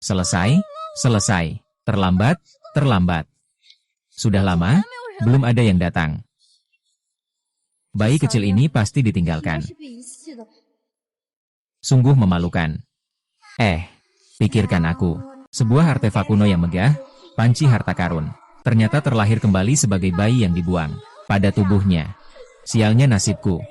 Selesai, selesai. Terlambat, terlambat. Sudah lama, belum ada yang datang. Bayi kecil ini pasti ditinggalkan. Sungguh memalukan. Pikirkan aku. Sebuah artefak kuno yang megah, panci harta karun. Ternyata terlahir kembali sebagai bayi yang dibuang pada tubuhnya. Sialnya nasibku.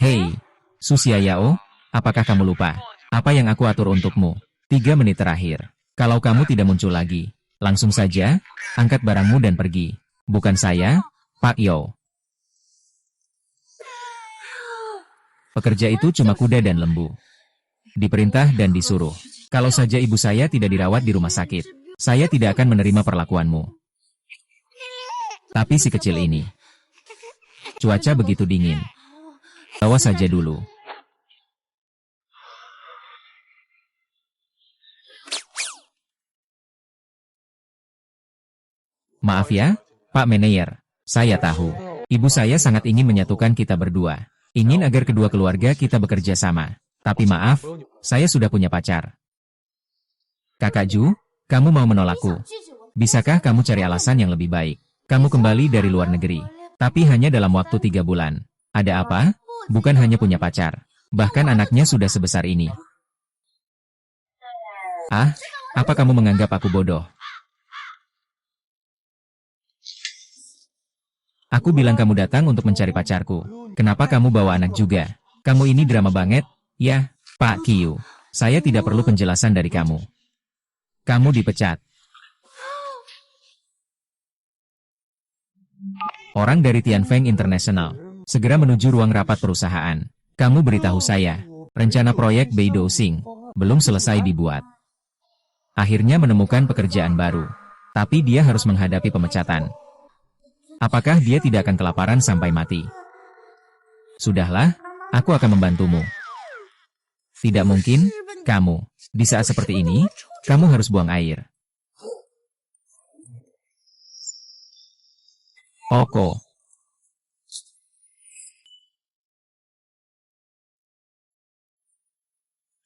Hei, Susiayao, apakah kamu lupa? Apa yang aku atur untukmu? 3 menit terakhir. Kalau kamu tidak muncul lagi, langsung saja, angkat barangmu dan pergi. Bukan saya, Pak Yo. Pekerja itu cuma kuda dan lembu. Diperintah dan disuruh. Kalau saja ibu saya tidak dirawat di rumah sakit, saya tidak akan menerima perlakuanmu. Tapi si kecil ini. Cuaca begitu dingin. Bawa saja dulu. Maaf ya, Pak Manayer. Saya tahu. Ibu saya sangat ingin menyatukan kita berdua. Ingin agar kedua keluarga kita bekerja sama. Tapi maaf, saya sudah punya pacar. Kakak Ju, kamu mau menolakku? Bisakah kamu cari alasan yang lebih baik? Kamu kembali dari luar negeri. Tapi hanya dalam waktu 3 bulan. Ada apa? Bukan hanya punya pacar. Bahkan anaknya sudah sebesar ini. Ah, apa kamu menganggap aku bodoh? Aku bilang kamu datang untuk mencari pacarku. Kenapa kamu bawa anak juga? Kamu ini drama banget, ya, Pak Kiyu. Saya tidak perlu penjelasan dari kamu. Kamu dipecat. Orang dari Tianfeng International segera menuju ruang rapat perusahaan. Kamu beritahu saya, rencana proyek Beidou Xing belum selesai dibuat. Akhirnya menemukan pekerjaan baru. Tapi dia harus menghadapi pemecatan. Apakah dia tidak akan kelaparan sampai mati? Sudahlah, aku akan membantumu. Tidak mungkin, kamu. Di saat seperti ini, kamu harus buang air. Oko.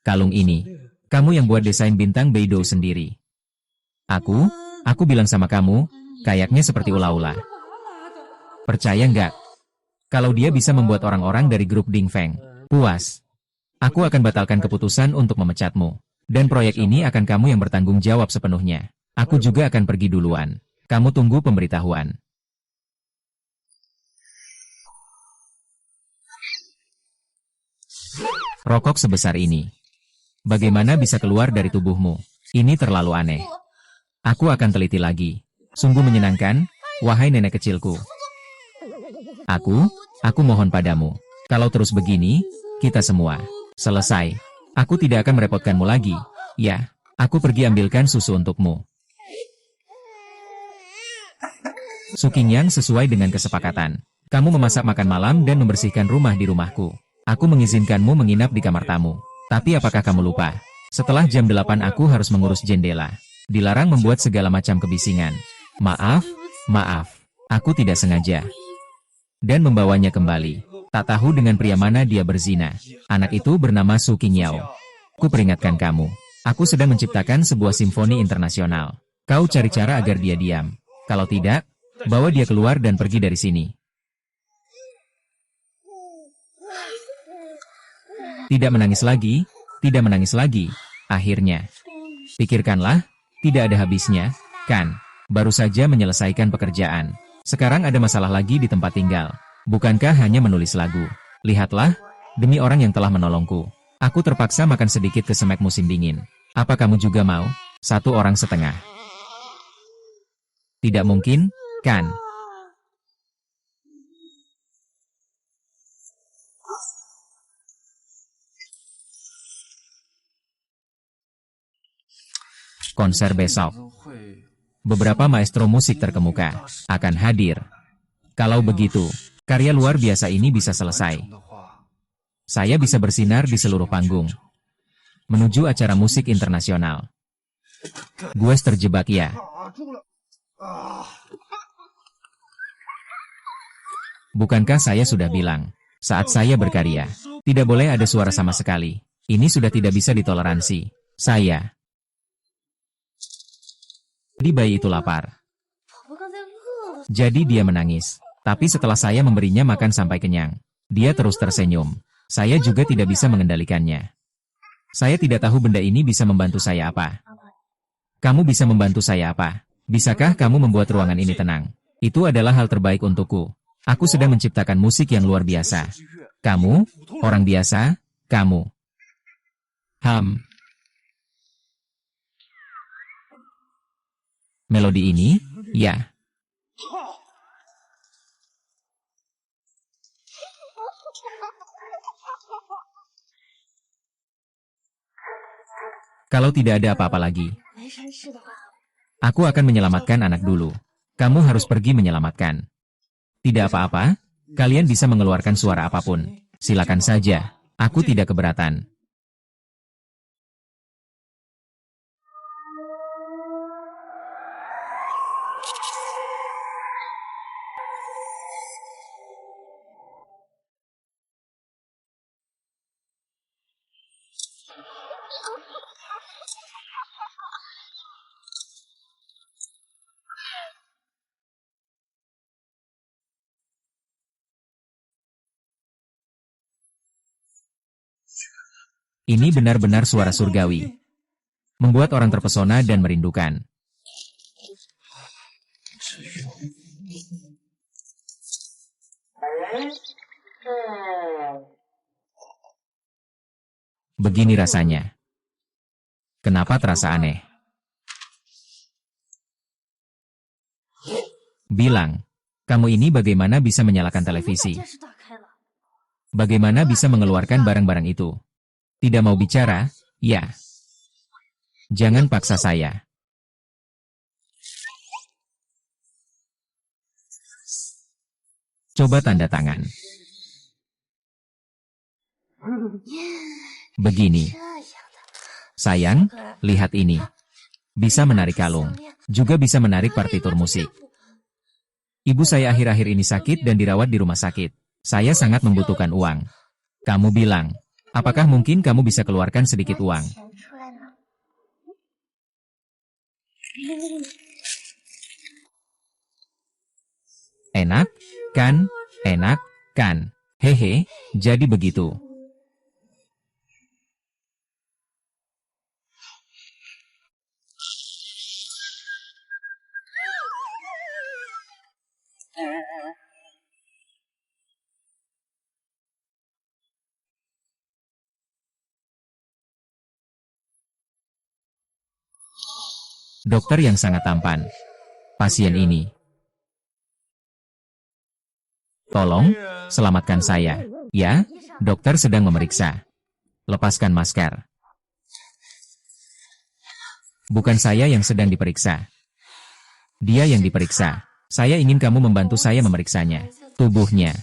Kalung ini, kamu yang buat desain bintang Beidou sendiri. Aku bilang sama kamu, kayaknya seperti ula-ula. Percaya nggak? Kalau dia bisa membuat orang-orang dari grup Dingfeng puas, aku akan batalkan keputusan untuk memecatmu. Dan proyek ini akan kamu yang bertanggung jawab sepenuhnya. Aku juga akan pergi duluan. Kamu tunggu pemberitahuan. Rokok sebesar ini. Bagaimana bisa keluar dari tubuhmu? Ini terlalu aneh. Aku akan teliti lagi. Sungguh menyenangkan, wahai nenek kecilku. Aku mohon padamu. Kalau terus begini, kita semua selesai. Aku tidak akan merepotkanmu lagi. Ya, aku pergi ambilkan susu untukmu. Su Qingyang sesuai dengan kesepakatan. Kamu memasak makan malam dan membersihkan rumah di rumahku. Aku mengizinkanmu menginap di kamar tamu. Tapi apakah kamu lupa? Setelah jam 8 aku harus mengurus jendela. Dilarang membuat segala macam kebisingan. Maaf. Aku tidak sengaja. Dan membawanya kembali. Tak tahu dengan pria mana dia berzina. Anak itu bernama Su Qingyao. Aku peringatkan kamu. Aku sedang menciptakan sebuah simfoni internasional. Kau cari cara agar dia diam. Kalau tidak, bawa dia keluar dan pergi dari sini. Tidak menangis lagi. Akhirnya. Pikirkanlah, tidak ada habisnya, kan? Baru saja menyelesaikan pekerjaan. Sekarang ada masalah lagi di tempat tinggal. Bukankah hanya menulis lagu? Lihatlah, demi orang yang telah menolongku. Aku terpaksa makan sedikit kesemek musim dingin. Apa kamu juga mau? 1,5 orang. Tidak mungkin, kan? Konser besok. Beberapa maestro musik terkemuka akan hadir. Kalau begitu, karya luar biasa ini bisa selesai. Saya bisa bersinar di seluruh panggung. Menuju acara musik internasional. Gue terjebak ya. Bukankah saya sudah bilang, saat saya berkarya, tidak boleh ada suara sama sekali. Ini sudah tidak bisa ditoleransi. Saya. Di bayi itu lapar. Jadi dia menangis. Tapi setelah saya memberinya makan sampai kenyang, dia terus tersenyum. Saya juga tidak bisa mengendalikannya. Saya tidak tahu benda ini bisa membantu saya apa. Kamu bisa membantu saya apa? Bisakah kamu membuat ruangan ini tenang? Itu adalah hal terbaik untukku. Aku sedang menciptakan musik yang luar biasa. Kamu, orang biasa, kamu. Melodi ini, ya. Kalau tidak ada apa-apa lagi, aku akan menyelamatkan anak dulu. Kamu harus pergi menyelamatkan. Tidak apa-apa, kalian bisa mengeluarkan suara apapun. Silakan saja, aku tidak keberatan. Ini benar-benar suara surgawi. Membuat orang terpesona dan merindukan. Begini rasanya. Kenapa terasa aneh? Bilang, kamu ini bagaimana bisa menyalakan televisi? Bagaimana bisa mengeluarkan barang-barang itu? Tidak mau bicara? Ya. Jangan paksa saya. Coba tanda tangan. Begini. Sayang, lihat ini. Bisa menarik kalung. Juga bisa menarik partitur musik. Ibu saya akhir-akhir ini sakit dan dirawat di rumah sakit. Saya sangat membutuhkan uang. Kamu bilang, apakah mungkin kamu bisa keluarkan sedikit uang? Enak, kan? Enak, kan? Hehe, jadi begitu. Dokter yang sangat tampan. Pasien ini. Tolong, selamatkan saya. Ya, dokter sedang memeriksa. Lepaskan masker. Bukan saya yang sedang diperiksa. Dia yang diperiksa. Saya ingin kamu membantu saya memeriksanya. Tubuhnya.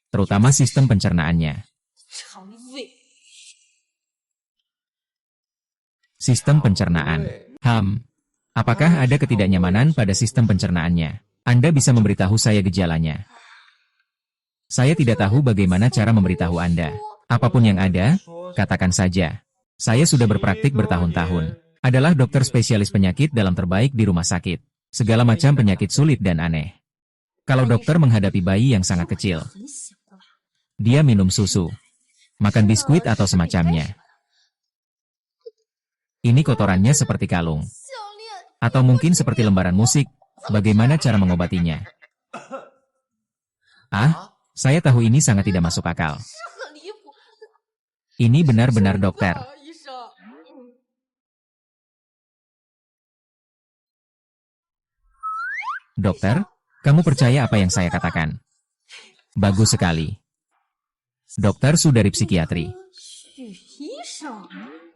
Terutama sistem pencernaannya. Sistem pencernaan. Apakah ada ketidaknyamanan pada sistem pencernaannya? Anda bisa memberitahu saya gejalanya. Saya tidak tahu bagaimana cara memberitahu Anda. Apapun yang ada, katakan saja. Saya sudah berpraktik bertahun-tahun. Adalah dokter spesialis penyakit dalam terbaik di rumah sakit. Segala macam penyakit sulit dan aneh. Kalau dokter menghadapi bayi yang sangat kecil, dia minum susu, makan biskuit atau semacamnya. Ini kotorannya seperti kalung. Atau mungkin seperti lembaran musik, bagaimana cara mengobatinya? Saya tahu ini sangat tidak masuk akal. Ini benar-benar dokter. Dokter, kamu percaya apa yang saya katakan? Bagus sekali. Dokter Su dari psikiatri.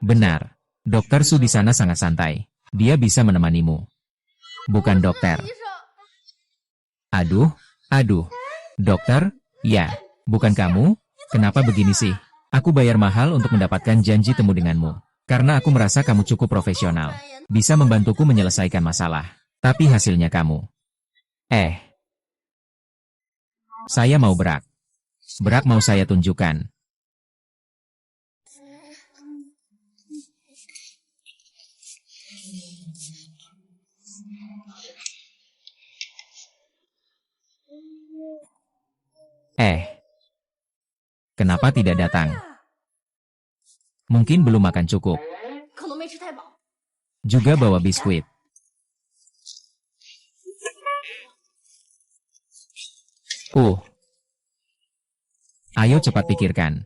Benar, Dokter Su di sana sangat santai. Dia bisa menemanimu. Bukan dokter. Aduh. Dokter, ya, bukan kamu? Kenapa begini sih? Aku bayar mahal untuk mendapatkan janji temu denganmu. Karena aku merasa kamu cukup profesional. Bisa membantuku menyelesaikan masalah. Tapi hasilnya kamu. Saya mau berak. Berak mau saya tunjukkan. Kenapa tidak datang? Mungkin belum makan cukup. 可能没吃太饱。 Juga bawa biskuit. Ayo cepat pikirkan.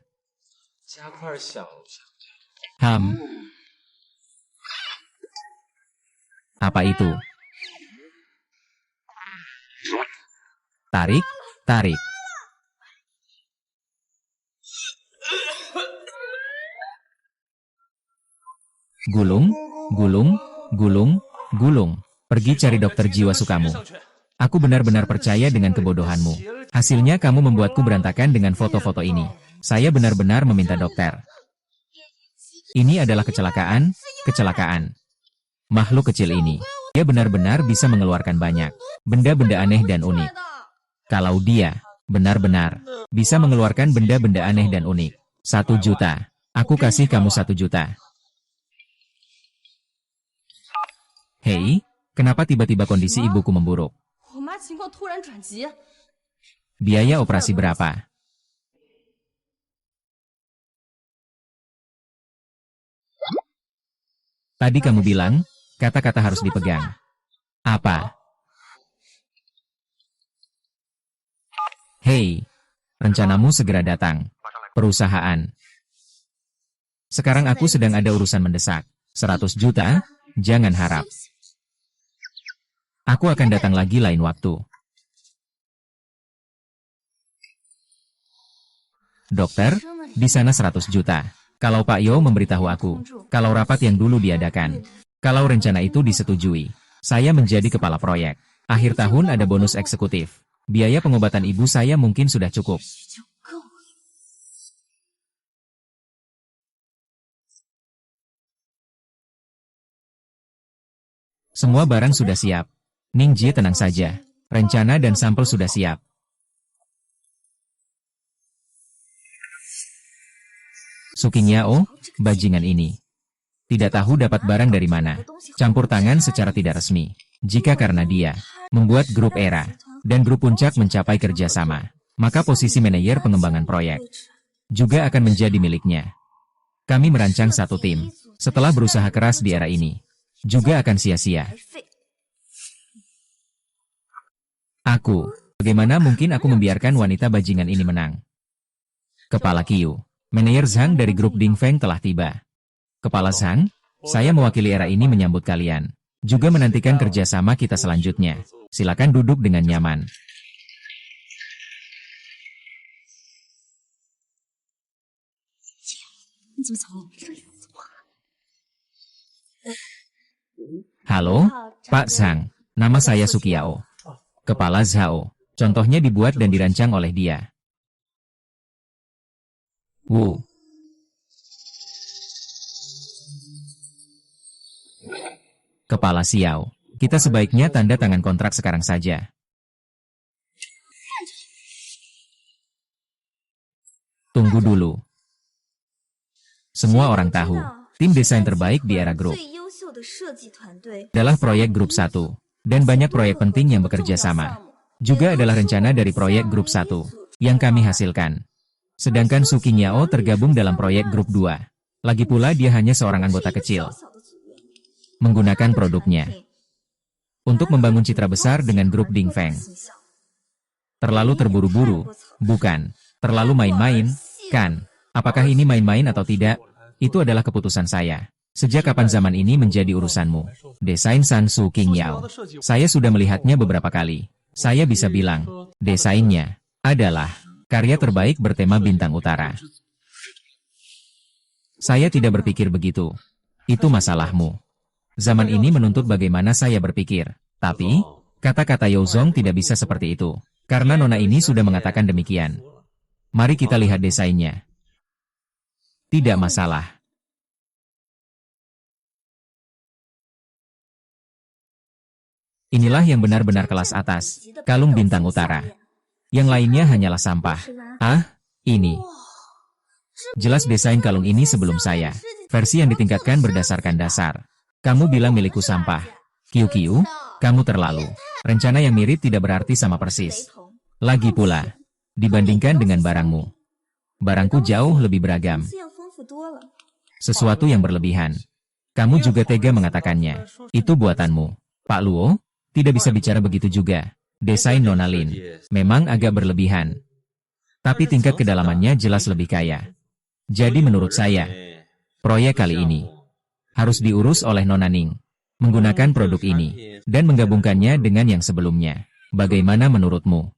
Apa itu? Tarik, tarik. Gulung, gulung, gulung, gulung. Pergi cari dokter jiwa sukamu. Aku benar-benar percaya dengan kebodohanmu. Hasilnya kamu membuatku berantakan dengan foto-foto ini. Saya benar-benar meminta dokter. Ini adalah kecelakaan, kecelakaan. Makhluk kecil ini, dia benar-benar bisa mengeluarkan banyak benda-benda aneh dan unik. Kalau dia benar-benar bisa mengeluarkan benda-benda aneh dan unik. 1 juta. Aku kasih kamu 1 juta. Hei, kenapa tiba-tiba kondisi ibuku memburuk? 我妈情况突然转急。 Biaya operasi berapa? Tadi kamu bilang, kata-kata harus dipegang. Apa? Hei, rencanamu segera datang. Perusahaan. Sekarang aku sedang ada urusan mendesak. 100 juta? Jangan harap. Aku akan datang lagi lain waktu. Dokter, di sana 100 juta. Kalau Pak Yo memberitahu aku, kalau rapat yang dulu diadakan, kalau rencana itu disetujui, saya menjadi kepala proyek. Akhir tahun ada bonus eksekutif. Biaya pengobatan ibu saya mungkin sudah cukup. Semua barang sudah siap. Ningji tenang saja. Rencana dan sampel sudah siap. Sukinyao, bajingan ini. Tidak tahu dapat barang dari mana. Campur tangan secara tidak resmi. Jika karena dia membuat grup era dan grup puncak mencapai kerjasama, maka posisi manajer pengembangan proyek juga akan menjadi miliknya. Kami merancang satu tim. Setelah berusaha keras di era ini, juga akan sia-sia. Bagaimana mungkin aku membiarkan wanita bajingan ini menang? Kepala Qiu, manajer Zhang dari grup Dingfeng telah tiba. Kepala Zhang, saya mewakili era ini menyambut kalian. Juga menantikan kerjasama kita selanjutnya. Silakan duduk dengan nyaman. Halo, Pak Zhang. Nama saya Sukiao. Kepala Zhao. Contohnya dibuat dan dirancang oleh dia. Kepala Xiao. Kita sebaiknya tanda tangan kontrak sekarang saja. Tunggu dulu. Semua orang tahu, tim desain terbaik di era grup adalah proyek grup 1, dan banyak proyek penting yang bekerja sama. Juga adalah rencana dari proyek grup 1 yang kami hasilkan. Sedangkan Sukinyao tergabung dalam proyek grup 2. Lagi pula dia hanya seorang anggota kecil. Menggunakan produknya untuk membangun citra besar dengan grup Dingfeng. Terlalu terburu-buru, bukan? Terlalu main-main, kan? Apakah ini main-main atau tidak? Itu adalah keputusan saya. Sejak kapan zaman ini menjadi urusanmu? Desain Sansu Qingyao. Saya sudah melihatnya beberapa kali. Saya bisa bilang, desainnya adalah karya terbaik bertema bintang utara. Saya tidak berpikir begitu. Itu masalahmu. Zaman ini menuntut bagaimana saya berpikir. Tapi, kata-kata Youzong tidak bisa seperti itu. Karena nona ini sudah mengatakan demikian. Mari kita lihat desainnya. Tidak masalah. Inilah yang benar-benar kelas atas, kalung bintang utara. Yang lainnya hanyalah sampah. Ah, ini. Jelas desain kalung ini sebelum saya. Versi yang ditingkatkan berdasarkan dasar. Kamu bilang milikku sampah. Kiu-kiu, kamu terlalu. Rencana yang mirip tidak berarti sama persis. Lagi pula, dibandingkan dengan barangmu. Barangku jauh lebih beragam. Sesuatu yang berlebihan. Kamu juga tega mengatakannya. Itu buatanmu. Pak Luo, tidak bisa bicara begitu juga. Desain Nona Lin memang agak berlebihan. Tapi tingkat kedalamannya jelas lebih kaya. Jadi menurut saya, proyek kali ini harus diurus oleh Nona Ning. Menggunakan produk ini dan menggabungkannya dengan yang sebelumnya. Bagaimana menurutmu?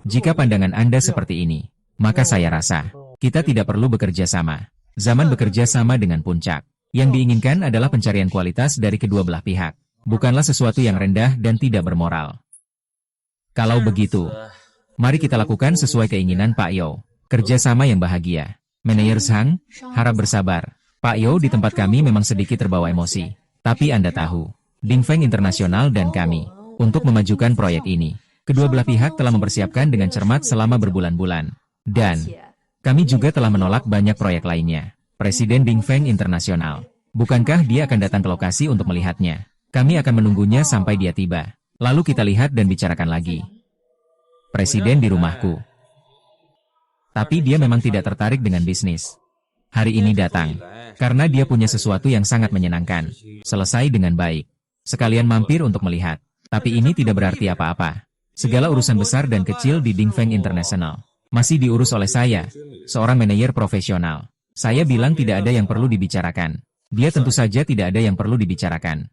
Jika pandangan Anda seperti ini, maka saya rasa kita tidak perlu bekerja sama. Zaman bekerja sama dengan puncak. Yang diinginkan adalah pencarian kualitas dari kedua belah pihak. Bukanlah sesuatu yang rendah dan tidak bermoral. Kalau begitu, mari kita lakukan sesuai keinginan Pak Yo. Kerjasama yang bahagia. Manajer Zhang, harap bersabar. Pak Yo, di tempat kami memang sedikit terbawa emosi. Tapi Anda tahu, Dingfeng Internasional dan kami, untuk memajukan proyek ini, kedua belah pihak telah mempersiapkan dengan cermat selama berbulan-bulan. Dan kami juga telah menolak banyak proyek lainnya. Presiden Dingfeng Internasional, bukankah dia akan datang ke lokasi untuk melihatnya? Kami akan menunggunya sampai dia tiba. Lalu kita lihat dan bicarakan lagi. Presiden di rumahku. Tapi dia memang tidak tertarik dengan bisnis. Hari ini datang, karena dia punya sesuatu yang sangat menyenangkan. Selesai dengan baik. Sekalian mampir untuk melihat. Tapi ini tidak berarti apa-apa. Segala urusan besar dan kecil di Dingfeng International masih diurus oleh saya, seorang manajer profesional. Saya bilang tidak ada yang perlu dibicarakan. Dia tentu saja tidak ada yang perlu dibicarakan.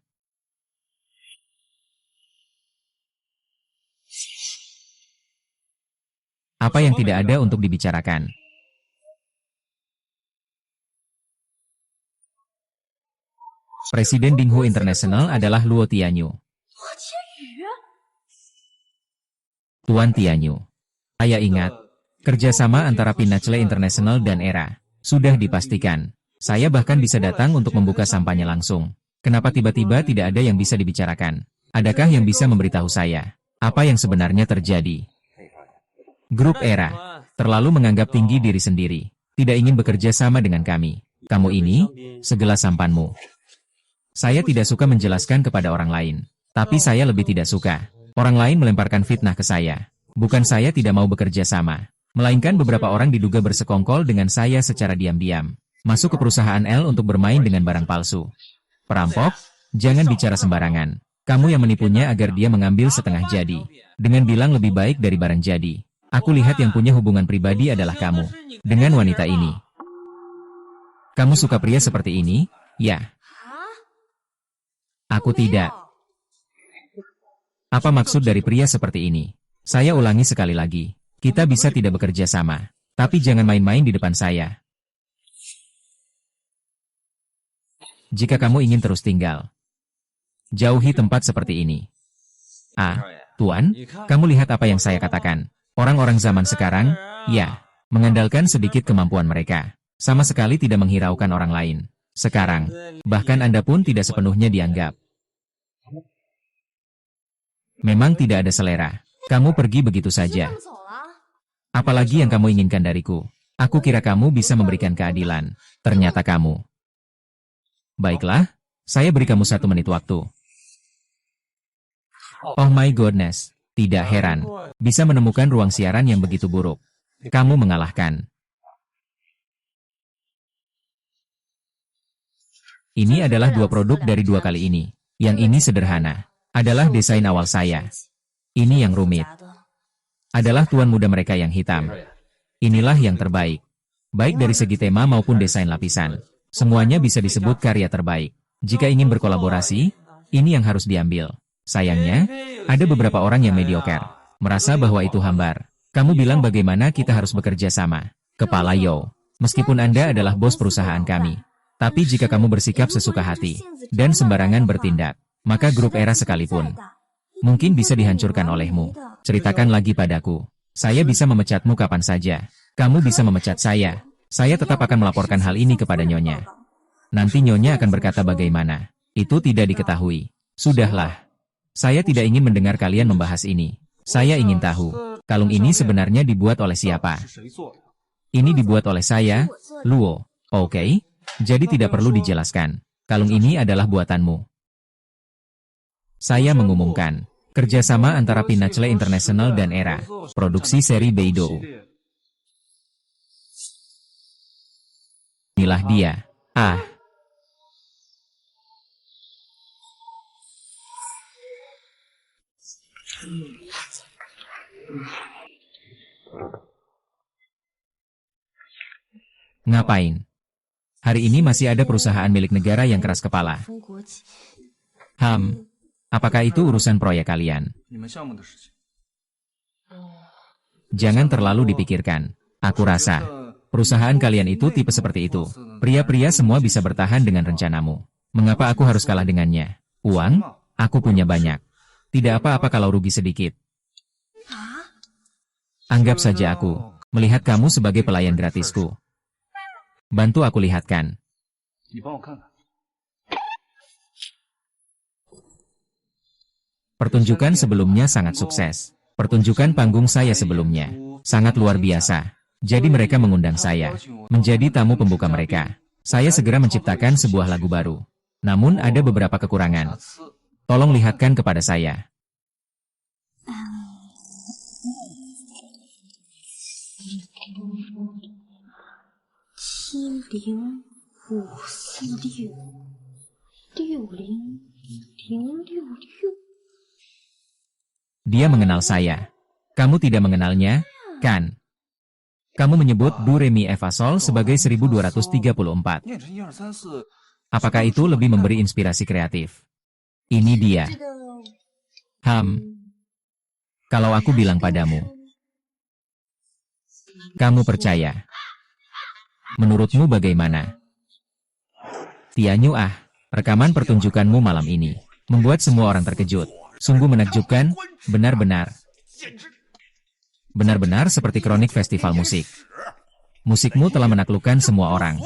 Apa yang tidak ada untuk dibicarakan? Presiden Dinghu International adalah Luo Tianyu. Tuan Tianyu. Saya ingat, kerjasama antara Pinnacle International dan ERA sudah dipastikan. Saya bahkan bisa datang untuk membuka sampahnya langsung. Kenapa tiba-tiba tidak ada yang bisa dibicarakan? Adakah yang bisa memberitahu saya apa yang sebenarnya terjadi? Grup ERA terlalu menganggap tinggi diri sendiri, tidak ingin bekerja sama dengan kami. Kamu ini, segelas sampanmu. Saya tidak suka menjelaskan kepada orang lain, tapi saya lebih tidak suka orang lain melemparkan fitnah ke saya. Bukan saya tidak mau bekerja sama, melainkan beberapa orang diduga bersekongkol dengan saya secara diam-diam. Masuk ke perusahaan L untuk bermain dengan barang palsu. Perampok, jangan bicara sembarangan. Kamu yang menipunya agar dia mengambil setengah jadi, dengan bilang lebih baik dari barang jadi. Aku lihat yang punya hubungan pribadi adalah kamu dengan wanita ini. Kamu suka pria seperti ini? Ya. Aku tidak. Apa maksud dari pria seperti ini? Saya ulangi sekali lagi. Kita bisa tidak bekerja sama, tapi jangan main-main di depan saya. Jika kamu ingin terus tinggal, jauhi tempat seperti ini. Tuan, kamu lihat apa yang saya katakan. Orang-orang zaman sekarang, ya, mengandalkan sedikit kemampuan mereka. Sama sekali tidak menghiraukan orang lain. Sekarang, bahkan Anda pun tidak sepenuhnya dianggap. Memang tidak ada selera. Kamu pergi begitu saja. Apalagi yang kamu inginkan dariku? Aku kira kamu bisa memberikan keadilan. Ternyata kamu. Baiklah, saya beri kamu 1 menit waktu. Oh my goodness. Tidak heran, bisa menemukan ruang siaran yang begitu buruk. Kamu mengalahkan. Ini adalah 2 produk dari 2 kali ini. Yang ini sederhana. Adalah desain awal saya. Ini yang rumit. Adalah tuan muda mereka yang hitam. Inilah yang terbaik. Baik dari segi tema maupun desain lapisan. Semuanya bisa disebut karya terbaik. Jika ingin berkolaborasi, ini yang harus diambil. Sayangnya, ada beberapa orang yang mediocre, merasa bahwa itu hambar. Kamu bilang bagaimana kita harus bekerja sama. Kepala Yo, meskipun Anda adalah bos perusahaan kami. Tapi jika kamu bersikap sesuka hati, dan sembarangan bertindak, maka grup ERA sekalipun mungkin bisa dihancurkan olehmu. Ceritakan lagi padaku. Saya bisa memecatmu kapan saja. Kamu bisa memecat saya. Saya tetap akan melaporkan hal ini kepada Nyonya. Nanti Nyonya akan berkata bagaimana. Itu tidak diketahui. Sudahlah. Saya tidak ingin mendengar kalian membahas ini. Saya ingin tahu, kalung ini sebenarnya dibuat oleh siapa? Ini dibuat oleh saya, Luo. Oke, jadi tidak perlu dijelaskan. Kalung ini adalah buatanmu. Saya mengumumkan, kerjasama antara Pinnacle International dan Era, produksi seri Beidou. Inilah dia. Ah. Ngapain? Hari ini masih ada perusahaan milik negara yang keras kepala. Apakah itu urusan proyek kalian? Jangan terlalu dipikirkan. Aku rasa, perusahaan kalian itu tipe seperti itu. Pria-pria semua bisa bertahan dengan rencanamu. Mengapa aku harus kalah dengannya? Uang? Aku punya banyak. Tidak apa-apa kalau rugi sedikit. Anggap saja aku melihat kamu sebagai pelayan gratisku. Bantu aku lihatkan. Pertunjukan sebelumnya sangat sukses. Pertunjukan panggung saya sebelumnya sangat luar biasa. Jadi mereka mengundang saya menjadi tamu pembuka mereka. Saya segera menciptakan sebuah lagu baru. Namun ada beberapa kekurangan. Tolong lihatkan kepada saya. Dia mengenal saya. Kamu tidak mengenalnya, kan? Kamu menyebut Do Re Mi Fa Sol sebagai 1234. Apakah itu lebih memberi inspirasi kreatif? Ini dia. Kalau aku bilang padamu, kamu percaya? Menurutmu bagaimana? Tianyu rekaman pertunjukanmu malam ini membuat semua orang terkejut. Sungguh menakjubkan, benar-benar. Benar-benar seperti kronik festival musik. Musikmu telah menaklukkan semua orang,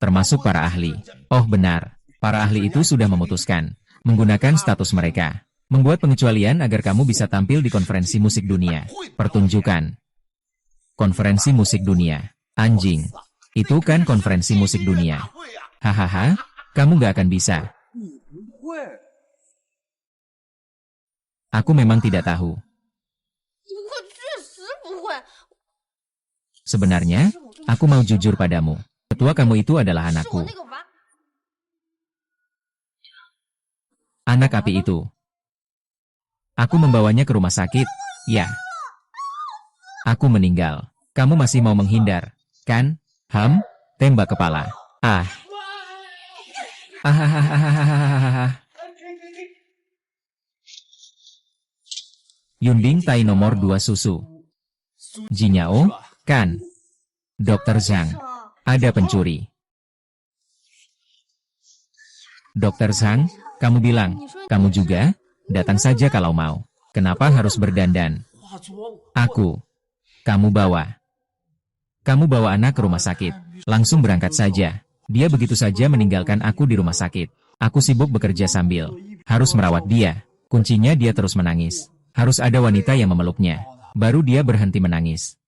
termasuk para ahli. Oh benar, para ahli itu sudah memutuskan, menggunakan status mereka, membuat pengecualian agar kamu bisa tampil di konferensi musik dunia. Pertunjukan. Konferensi musik dunia. Anjing. Itu kan konferensi musik dunia. Hahaha, kamu gak akan bisa. Aku memang tidak tahu. Sebenarnya, aku mau jujur padamu. Ketua kamu itu adalah anakku. Anak api itu. Aku membawanya ke rumah sakit. Ya. Aku meninggal. Kamu masih mau menghindar, kan? Tembak kepala. Yunding Tai nomor 2 susu. Jinyao, kan? Dokter Zhang. Ada pencuri. Dokter Zhang, kamu bilang, kamu juga? Datang saja kalau mau. Kenapa harus berdandan? Kamu bawa anak ke rumah sakit. Langsung berangkat saja. Dia begitu saja meninggalkan aku di rumah sakit. Aku sibuk bekerja sambil harus merawat dia. Kuncinya dia terus menangis. Harus ada wanita yang memeluknya. Baru dia berhenti menangis.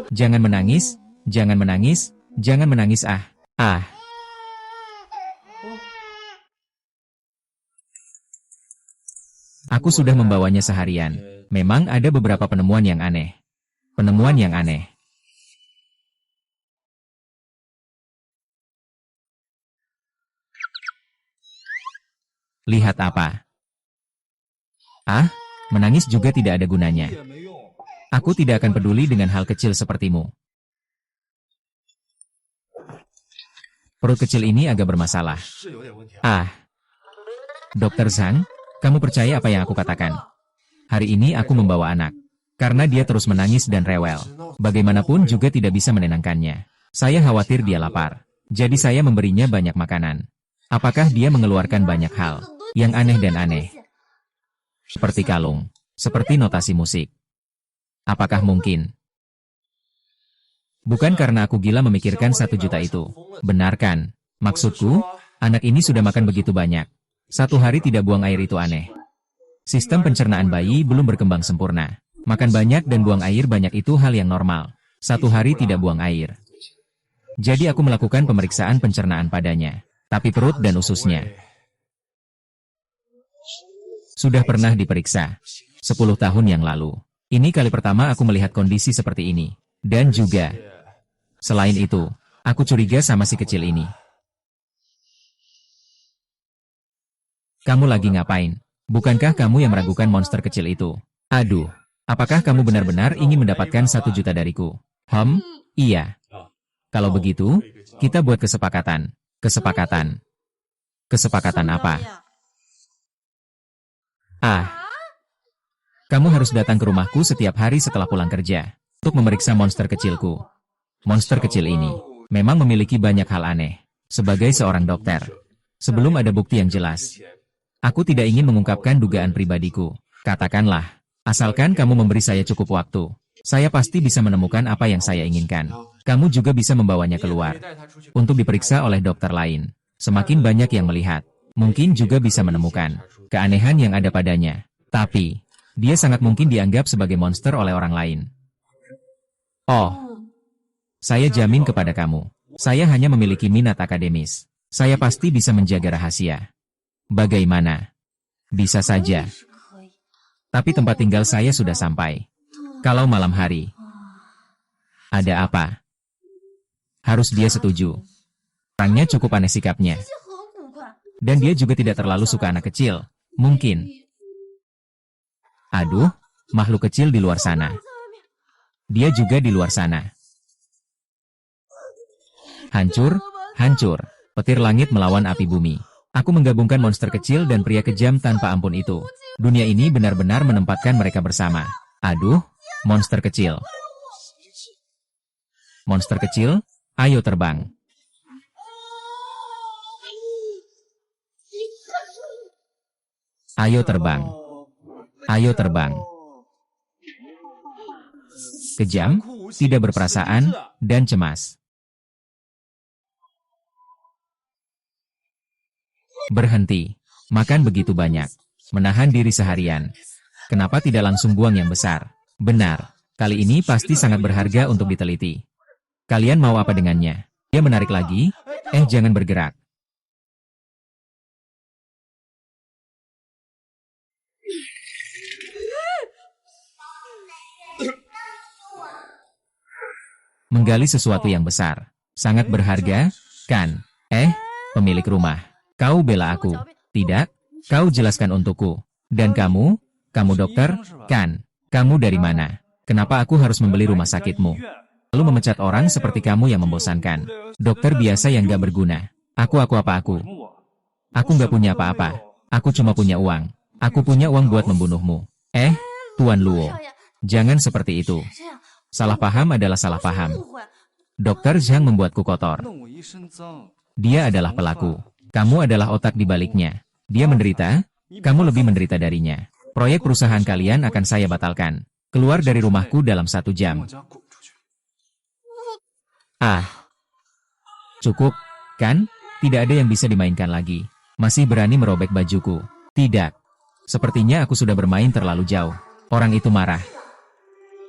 Jangan menangis, jangan menangis, jangan menangis. Aku sudah membawanya seharian. Memang ada beberapa penemuan yang aneh. Lihat apa? Menangis juga tidak ada gunanya. Aku tidak akan peduli dengan hal kecil sepertimu. Perut kecil ini agak bermasalah. Dokter Zhang, kamu percaya apa yang aku katakan? Hari ini aku membawa anak. Karena dia terus menangis dan rewel. Bagaimanapun juga tidak bisa menenangkannya. Saya khawatir dia lapar. Jadi saya memberinya banyak makanan. Apakah dia mengeluarkan banyak hal yang aneh dan aneh? Seperti kalung. Seperti notasi musik. Apakah mungkin? Bukan karena aku gila memikirkan 1 juta itu. Benar kan? Maksudku, anak ini sudah makan begitu banyak. 1 hari tidak buang air itu aneh. Sistem pencernaan bayi belum berkembang sempurna. Makan banyak dan buang air banyak itu hal yang normal. 1 hari tidak buang air. Jadi aku melakukan pemeriksaan pencernaan padanya. Tapi perut dan ususnya sudah pernah diperiksa 10 tahun yang lalu. Ini kali pertama aku melihat kondisi seperti ini. Dan juga, selain itu, aku curiga sama si kecil ini. Kamu lagi ngapain? Bukankah kamu yang meragukan monster kecil itu? Aduh, apakah kamu benar-benar ingin mendapatkan 1 juta dariku? Iya. Kalau begitu, kita buat kesepakatan. Kesepakatan. Kesepakatan apa? Kamu harus datang ke rumahku setiap hari setelah pulang kerja, untuk memeriksa monster kecilku. Monster kecil ini memang memiliki banyak hal aneh. Sebagai seorang dokter, sebelum ada bukti yang jelas, aku tidak ingin mengungkapkan dugaan pribadiku. Katakanlah, asalkan kamu memberi saya cukup waktu, saya pasti bisa menemukan apa yang saya inginkan. Kamu juga bisa membawanya keluar untuk diperiksa oleh dokter lain. Semakin banyak yang melihat, mungkin juga bisa menemukan keanehan yang ada padanya. Tapi, dia sangat mungkin dianggap sebagai monster oleh orang lain. Oh, saya jamin kepada kamu, saya hanya memiliki minat akademis. Saya pasti bisa menjaga rahasia. Bagaimana? Bisa saja. Tapi tempat tinggal saya sudah sampai. Kalau malam hari, ada apa? Harus dia setuju. Orangnya cukup aneh sikapnya. Dan dia juga tidak terlalu suka anak kecil. Mungkin. Aduh, makhluk kecil di luar sana. Dia juga di luar sana. Hancur, hancur. Petir langit melawan api bumi. Aku menggabungkan monster kecil dan pria kejam tanpa ampun itu. Dunia ini benar-benar menempatkan mereka bersama. Aduh, monster kecil. Monster kecil, ayo terbang. Ayo terbang. Ayo terbang. Kejam, tidak berperasaan, dan cemas. Berhenti. Makan begitu banyak. Menahan diri seharian. Kenapa tidak langsung buang yang besar? Benar. Kali ini pasti sangat berharga untuk diteliti. Kalian mau apa dengannya? Dia menarik lagi. Jangan bergerak. Menggali sesuatu yang besar. Sangat berharga, kan? Pemilik rumah. Kau bela aku. Tidak, kau jelaskan untukku. Dan kamu dokter, kan? Kamu dari mana? Kenapa aku harus membeli rumah sakitmu? Lalu memecat orang seperti kamu yang membosankan. Dokter biasa yang gak berguna. Aku apa aku? Aku gak punya apa-apa. Aku cuma punya uang. Aku punya uang buat membunuhmu. Tuan Luo. Jangan seperti itu. Salah paham adalah salah paham. Dokter Zhang membuatku kotor. Dia adalah pelaku. Kamu adalah otak di baliknya. Dia menderita, kamu lebih menderita darinya. Proyek perusahaan kalian akan saya batalkan. Keluar dari rumahku dalam 1 jam. Cukup, kan? Tidak ada yang bisa dimainkan lagi. Masih berani merobek bajuku. Tidak. Sepertinya aku sudah bermain terlalu jauh. Orang itu marah.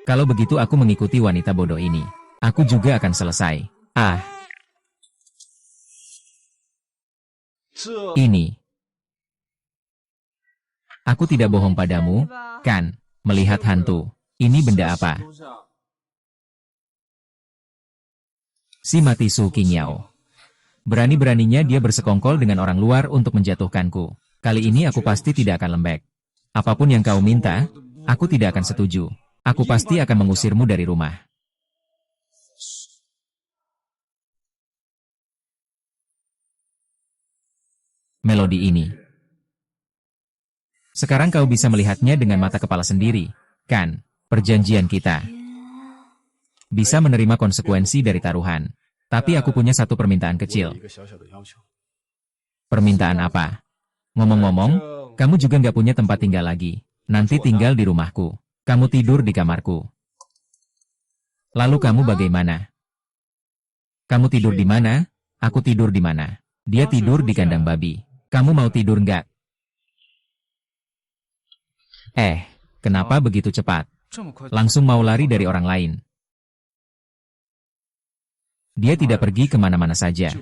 Kalau begitu aku mengikuti wanita bodoh ini. Aku juga akan selesai. Ini. Aku tidak bohong padamu, kan? Melihat hantu. Ini benda apa? Si mati Su Qingyao. Berani-beraninya dia bersekongkol dengan orang luar untuk menjatuhkanku. Kali ini aku pasti tidak akan lembek. Apapun yang kau minta, aku tidak akan setuju. Aku pasti akan mengusirmu dari rumah. Melodi ini. Sekarang kau bisa melihatnya dengan mata kepala sendiri, kan? Perjanjian kita. Bisa menerima konsekuensi dari taruhan. Tapi aku punya satu permintaan kecil. Permintaan apa? Ngomong-ngomong, kamu juga nggak punya tempat tinggal lagi. Nanti tinggal di rumahku. Kamu tidur di kamarku. Lalu kamu bagaimana? Kamu tidur di mana? Aku tidur di mana? Dia tidur di kandang babi. Kamu mau tidur nggak? Kenapa begitu cepat? Langsung mau lari dari orang lain. Dia tidak pergi kemana-mana saja.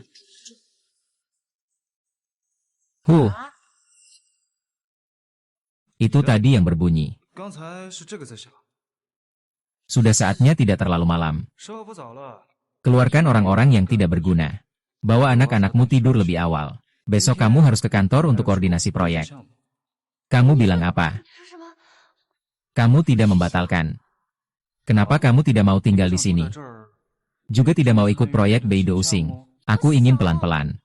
Itu tadi yang berbunyi. Sudah saatnya tidak terlalu malam. Keluarkan orang-orang yang tidak berguna. Bawa anak-anakmu tidur lebih awal. Besok kamu harus ke kantor untuk koordinasi proyek. Kamu bilang apa? 说什么？ Kamu tidak membatalkan. Kenapa kamu tidak mau tinggal di sini? Juga tidak mau ikut proyek Beidou Xing. Aku ingin pelan-pelan.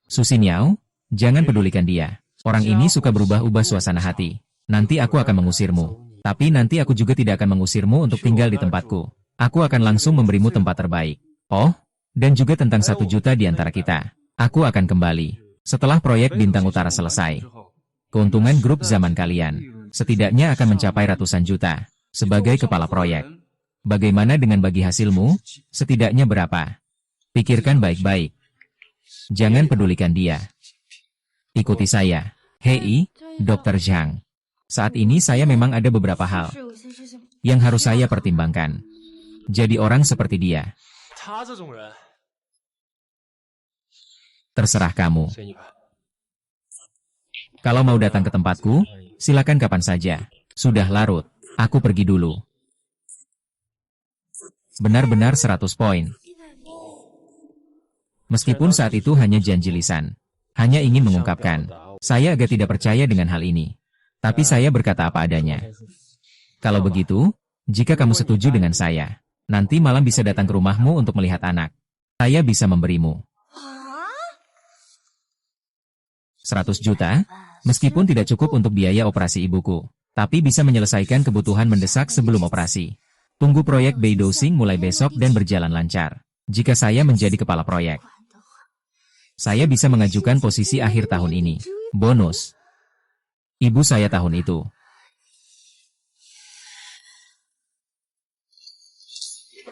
Susi Niao, jangan pedulikan dia. Orang ini suka berubah-ubah suasana hati. Nanti aku akan mengusirmu. Tapi nanti aku juga tidak akan mengusirmu untuk tinggal di tempatku. Aku akan langsung memberimu tempat terbaik. Oh, dan juga tentang 1 juta di antara kita. Aku akan kembali. Setelah proyek Bintang Utara selesai. Keuntungan grup zaman kalian setidaknya akan mencapai ratusan juta. Sebagai kepala proyek. Bagaimana dengan bagi hasilmu? Setidaknya berapa? Pikirkan baik-baik. Jangan pedulikan dia. Ikuti saya. Hei, Dr. Zhang. Saat ini saya memang ada beberapa hal 是有些事情 yang harus saya pertimbangkan. Jadi orang seperti dia. 他这种人， Terserah kamu. 随你吧。 Kalau mau datang ke tempatku, silakan kapan saja. Sudah larut. Aku pergi dulu. Benar-benar 100 poin. Meskipun saat itu hanya janji lisan. Hanya ingin mengungkapkan. Saya agak tidak percaya dengan hal ini. Tapi saya berkata apa adanya. Kalau begitu, jika kamu setuju dengan saya, nanti malam bisa datang ke rumahmu untuk melihat anak. Saya bisa memberimu 100 juta, meskipun tidak cukup untuk biaya operasi ibuku, tapi bisa menyelesaikan kebutuhan mendesak sebelum operasi. Tunggu proyek Beidou Xing mulai besok dan berjalan lancar. Jika saya menjadi kepala proyek, saya bisa mengajukan posisi akhir tahun ini. Bonus. Ibu saya tahun itu.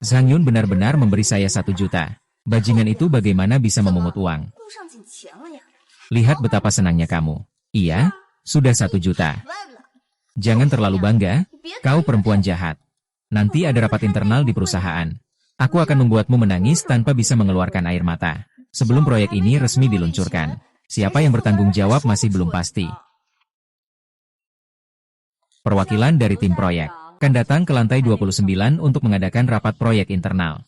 Zhang Yun benar-benar memberi saya 1 juta. Bajingan itu bagaimana bisa memungut uang? 路上捡钱了呀？ Lihat betapa senangnya kamu. Iya, sudah 1 juta. 歪不了， Jangan terlalu bangga, kau perempuan jahat. Nanti ada rapat internal di perusahaan. Aku akan membuatmu menangis tanpa bisa mengeluarkan air mata. Sebelum proyek ini resmi diluncurkan. Siapa yang bertanggung jawab masih belum pasti. Perwakilan dari tim proyek akan datang ke lantai 29 untuk mengadakan rapat proyek internal.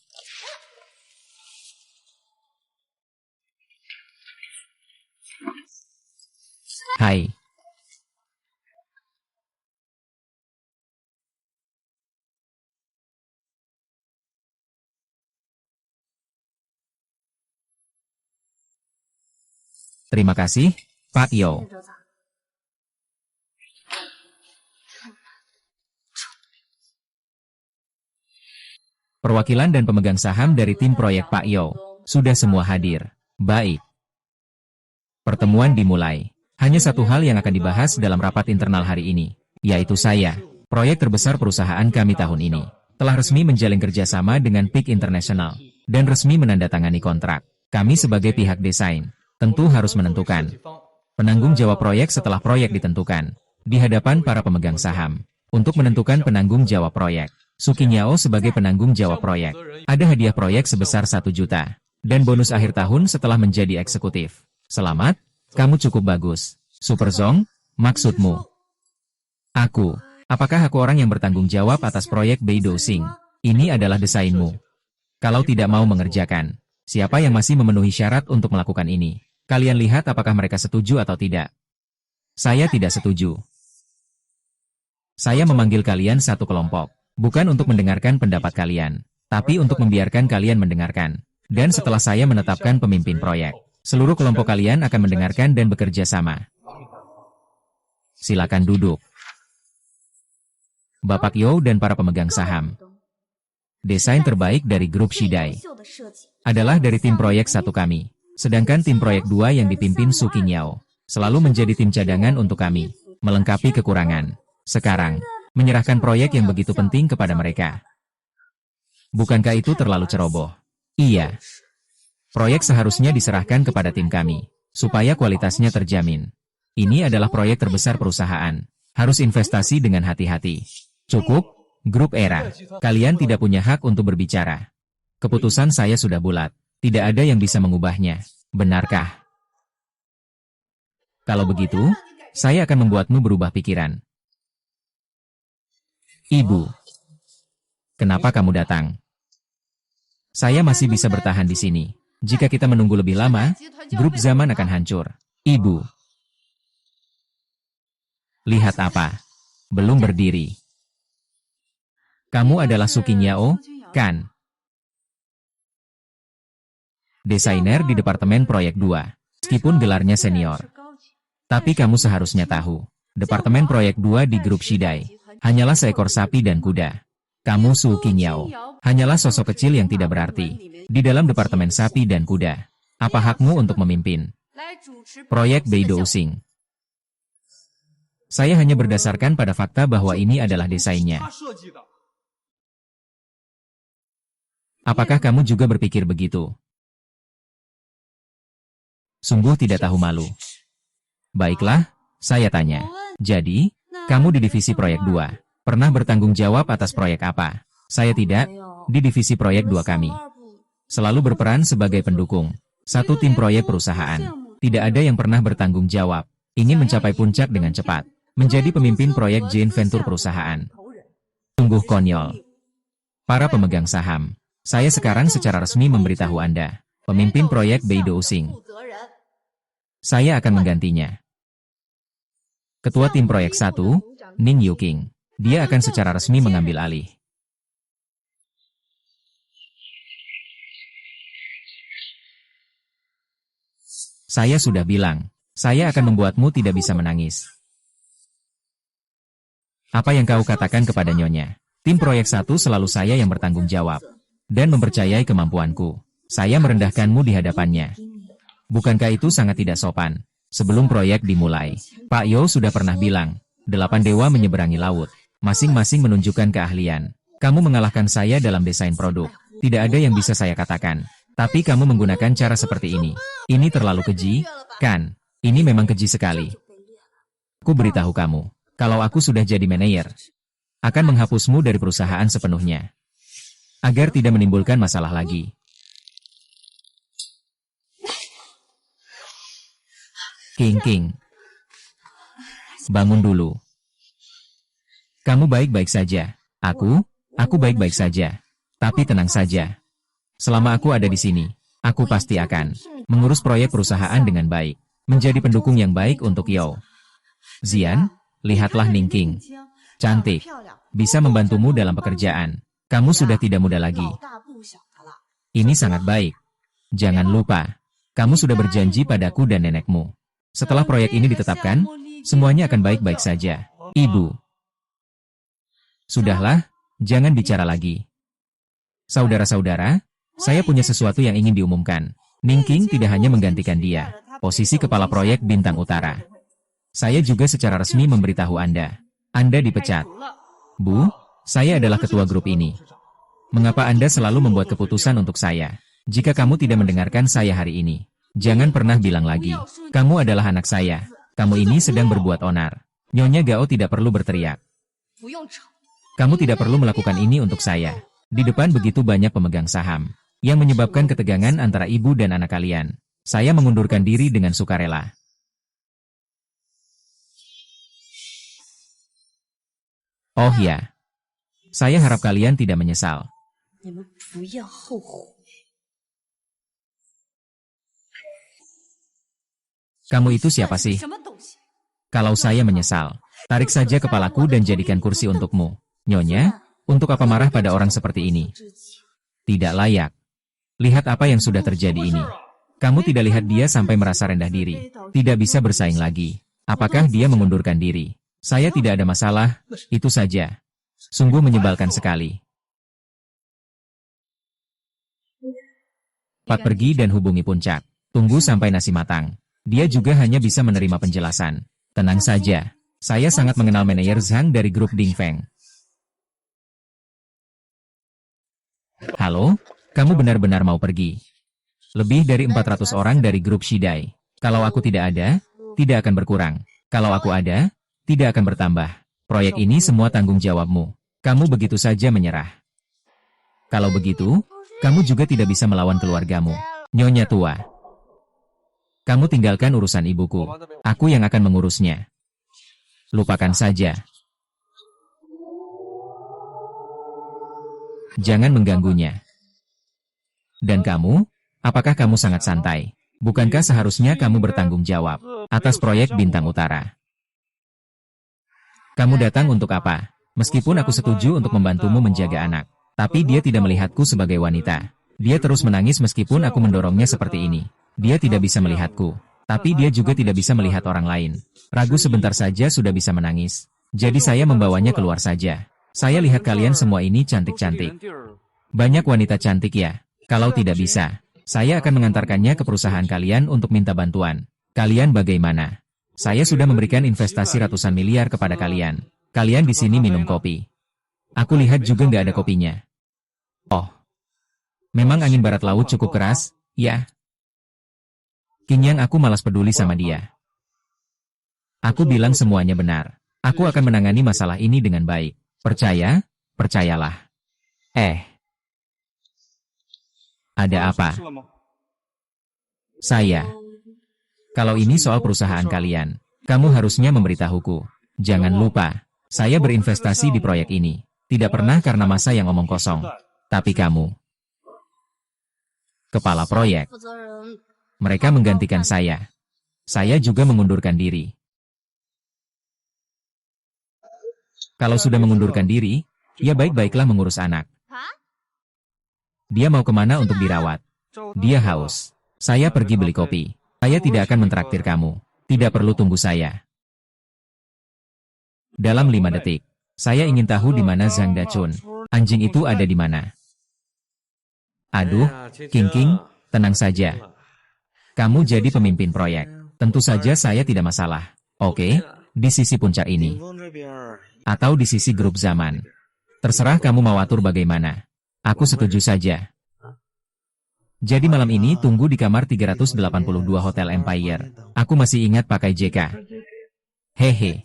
Hai. Terima kasih, Pak Yo. 周总， Perwakilan dan pemegang saham dari tim proyek Pak Yo sudah semua hadir. Baik. Pertemuan dimulai. Hanya satu hal yang akan dibahas dalam rapat internal hari ini, yaitu saya. Proyek terbesar perusahaan kami tahun ini telah resmi menjalin kerjasama dengan Peak International dan resmi menandatangani kontrak. Kami sebagai pihak desain tentu harus menentukan penanggung jawab proyek setelah proyek ditentukan di hadapan para pemegang saham. Untuk menentukan penanggung jawab proyek, Suki Niao sebagai penanggung jawab proyek. Ada hadiah proyek sebesar 1 juta dan bonus akhir tahun setelah menjadi eksekutif. Selamat, kamu cukup bagus. Super Zong, maksudmu? Aku. Apakah aku orang yang bertanggung jawab atas proyek Beidou Xing? Ini adalah desainmu. Kalau tidak mau mengerjakan, siapa yang masih memenuhi syarat untuk melakukan ini? Kalian lihat apakah mereka setuju atau tidak. Saya tidak setuju. Saya memanggil kalian satu kelompok, bukan untuk mendengarkan pendapat kalian, tapi untuk membiarkan kalian mendengarkan. Dan setelah saya menetapkan pemimpin proyek, seluruh kelompok kalian akan mendengarkan dan bekerja sama. Silakan duduk. Bapak Yo dan para pemegang saham. Desain terbaik dari grup Shidai 秀的设计， adalah dari tim proyek 1 kami. Sedangkan tim proyek 2 yang dipimpin Suki Niao selalu menjadi tim cadangan untuk kami, melengkapi kekurangan. Sekarang, menyerahkan proyek yang begitu penting kepada mereka. Bukankah itu terlalu ceroboh? Iya. Proyek seharusnya diserahkan kepada tim kami. supaya kualitasnya terjamin. Ini adalah proyek terbesar perusahaan. Harus investasi dengan hati-hati. Cukup, grup Era. Kalian tidak punya hak untuk berbicara. Keputusan saya sudah bulat. Tidak ada yang bisa mengubahnya. Benarkah? Kalau begitu, saya akan membuatmu berubah pikiran. Ibu, kenapa kamu datang? Saya masih bisa bertahan di sini. Jika kita menunggu lebih lama, grup zaman akan hancur. Ibu. Lihat apa? Belum berdiri. Kamu adalah Suking Yao, kan? Desainer di Departemen Proyek 2. Meskipun gelarnya senior. Tapi kamu seharusnya tahu. Departemen Proyek 2 di grup Shidai. Hanyalah seekor sapi dan kuda. Kamu Suking Yao. Hanyalah sosok kecil yang tidak berarti. Di dalam Departemen Sapi dan Kuda. Apa hakmu untuk memimpin proyek Beidou Xing? Saya hanya berdasarkan pada fakta bahwa ini adalah desainnya. Apakah kamu juga berpikir begitu? Sungguh tidak tahu malu. Baiklah, saya tanya. Jadi, kamu di divisi proyek 2, pernah bertanggung jawab atas proyek apa? Saya tidak, di divisi proyek 2 kami. Selalu berperan sebagai pendukung. Satu tim proyek perusahaan. Tidak ada yang pernah bertanggung jawab. Ingin mencapai puncak dengan cepat. Menjadi pemimpin proyek joint venture perusahaan. Sungguh konyol. Para pemegang saham, saya sekarang secara resmi memberitahu Anda, pemimpin proyek Beidou Xing. Saya akan menggantinya. Ketua tim proyek 1, Ning Yuking. Dia akan secara resmi mengambil alih. Saya sudah bilang, saya akan membuatmu tidak bisa menangis. Apa yang kau katakan kepada Nyonya? Tim proyek 1 selalu saya yang bertanggung jawab. Dan mempercayai kemampuanku. Saya merendahkanmu di hadapannya. Bukankah itu sangat tidak sopan? Sebelum proyek dimulai, Pak Yo sudah pernah bilang, 8 dewa menyeberangi laut. Masing-masing menunjukkan keahlian. Kamu mengalahkan saya dalam desain produk. Tidak ada yang bisa saya katakan. Tapi kamu menggunakan cara seperti ini. Ini terlalu keji, kan? Ini memang keji sekali. Aku beritahu kamu. Kalau aku sudah jadi manajer, akan menghapusmu dari perusahaan sepenuhnya. Agar tidak menimbulkan masalah lagi. King. Bangun dulu. Kamu baik-baik saja. Aku baik-baik saja. Tapi tenang saja. Selama aku ada di sini, aku pasti akan mengurus proyek perusahaan dengan baik. Menjadi pendukung yang baik untuk Yo. Zian, lihatlah Ningking. Cantik. Bisa membantumu dalam pekerjaan. Kamu sudah tidak muda lagi. Ini sangat baik. Jangan lupa, kamu sudah berjanji padaku dan nenekmu. Setelah proyek ini ditetapkan, semuanya akan baik-baik saja. Ibu. Sudahlah, jangan bicara lagi. Saudara-saudara, saya punya sesuatu yang ingin diumumkan. Ningking tidak hanya menggantikan dia, posisi kepala proyek Bintang Utara. Saya juga secara resmi memberitahu Anda. Anda dipecat. Bu, saya adalah ketua grup ini. Mengapa Anda selalu membuat keputusan untuk saya? Jika kamu tidak mendengarkan saya hari ini, jangan pernah bilang lagi, kamu adalah anak saya. Kamu ini sedang berbuat onar. Nyonya Gao tidak perlu berteriak. Kamu tidak perlu melakukan ini untuk saya. Di depan begitu banyak pemegang saham, yang menyebabkan ketegangan antara ibu dan anak kalian. Saya mengundurkan diri dengan sukarela. Oh ya, saya harap kalian tidak menyesal. Kamu itu siapa sih? Kalau saya menyesal, tarik saja kepalaku dan jadikan kursi untukmu. Nyonya, untuk apa marah pada orang seperti ini? Tidak layak. Lihat apa yang sudah terjadi ini. Kamu tidak lihat dia sampai merasa rendah diri. Tidak bisa bersaing lagi. Apakah dia mengundurkan diri? Saya tidak ada masalah, itu saja. Sungguh menyebalkan sekali. Pat pergi dan hubungi puncak. Tunggu sampai nasi matang. Dia juga hanya bisa menerima penjelasan. Tenang saja. Saya sangat mengenal manajer Zhang dari grup Dingfeng. Halo, kamu benar-benar mau pergi? Lebih dari 400 orang dari grup Shidai. Kalau aku tidak ada, tidak akan berkurang. Kalau aku ada, tidak akan bertambah. Proyek ini semua tanggung jawabmu. Kamu begitu saja menyerah. Kalau begitu, kamu juga tidak bisa melawan keluargamu. Nyonya tua. Kamu tinggalkan urusan ibuku. Aku yang akan mengurusnya. Lupakan saja. Jangan mengganggunya. Dan kamu, apakah kamu sangat santai? Bukankah seharusnya kamu bertanggung jawab atas proyek Bintang Utara? Kamu datang untuk apa? Meskipun aku setuju untuk membantumu menjaga anak, tapi dia tidak melihatku sebagai wanita. Dia terus menangis meskipun aku mendorongnya seperti ini. Dia tidak bisa melihatku, tapi dia juga tidak bisa melihat orang lain. Ragu sebentar saja sudah bisa menangis. Jadi saya membawanya keluar saja. Saya lihat kalian semua ini cantik-cantik. Banyak wanita cantik ya. Kalau tidak bisa, saya akan mengantarkannya ke perusahaan kalian untuk minta bantuan. Kalian bagaimana? Saya sudah memberikan investasi ratusan miliar kepada kalian. Kalian di sini minum kopi. Aku lihat juga nggak ada kopinya. Oh. Memang angin barat laut cukup keras, ya? King Yang, aku malas peduli sama dia. Aku bilang semuanya benar. Aku akan menangani masalah ini dengan baik. Percaya? Percayalah. Ada apa? Saya. Kalau ini soal perusahaan kalian, kamu harusnya memberitahuku. Jangan lupa, saya berinvestasi di proyek ini. Tidak pernah karena masa yang omong kosong. Tapi kamu, kepala proyek, mereka menggantikan saya. Saya juga mengundurkan diri. Kalau sudah mengundurkan diri, ya baik-baiklah mengurus anak. Dia mau kemana untuk dirawat? Dia haus. Saya pergi beli kopi. Saya tidak akan mentraktir kamu. Tidak perlu tunggu saya. Dalam 5 detik, saya ingin tahu di mana Zhang Dachun. Anjing itu ada di mana? Aduh, King, tenang saja. Kamu jadi pemimpin proyek. Tentu saja saya tidak masalah. Oke, di sisi puncak ini. Atau di sisi grup zaman. Terserah kamu mau atur bagaimana. Aku setuju saja. Jadi malam ini tunggu di kamar 382 Hotel Empire. Aku masih ingat pakai JK. Hehe.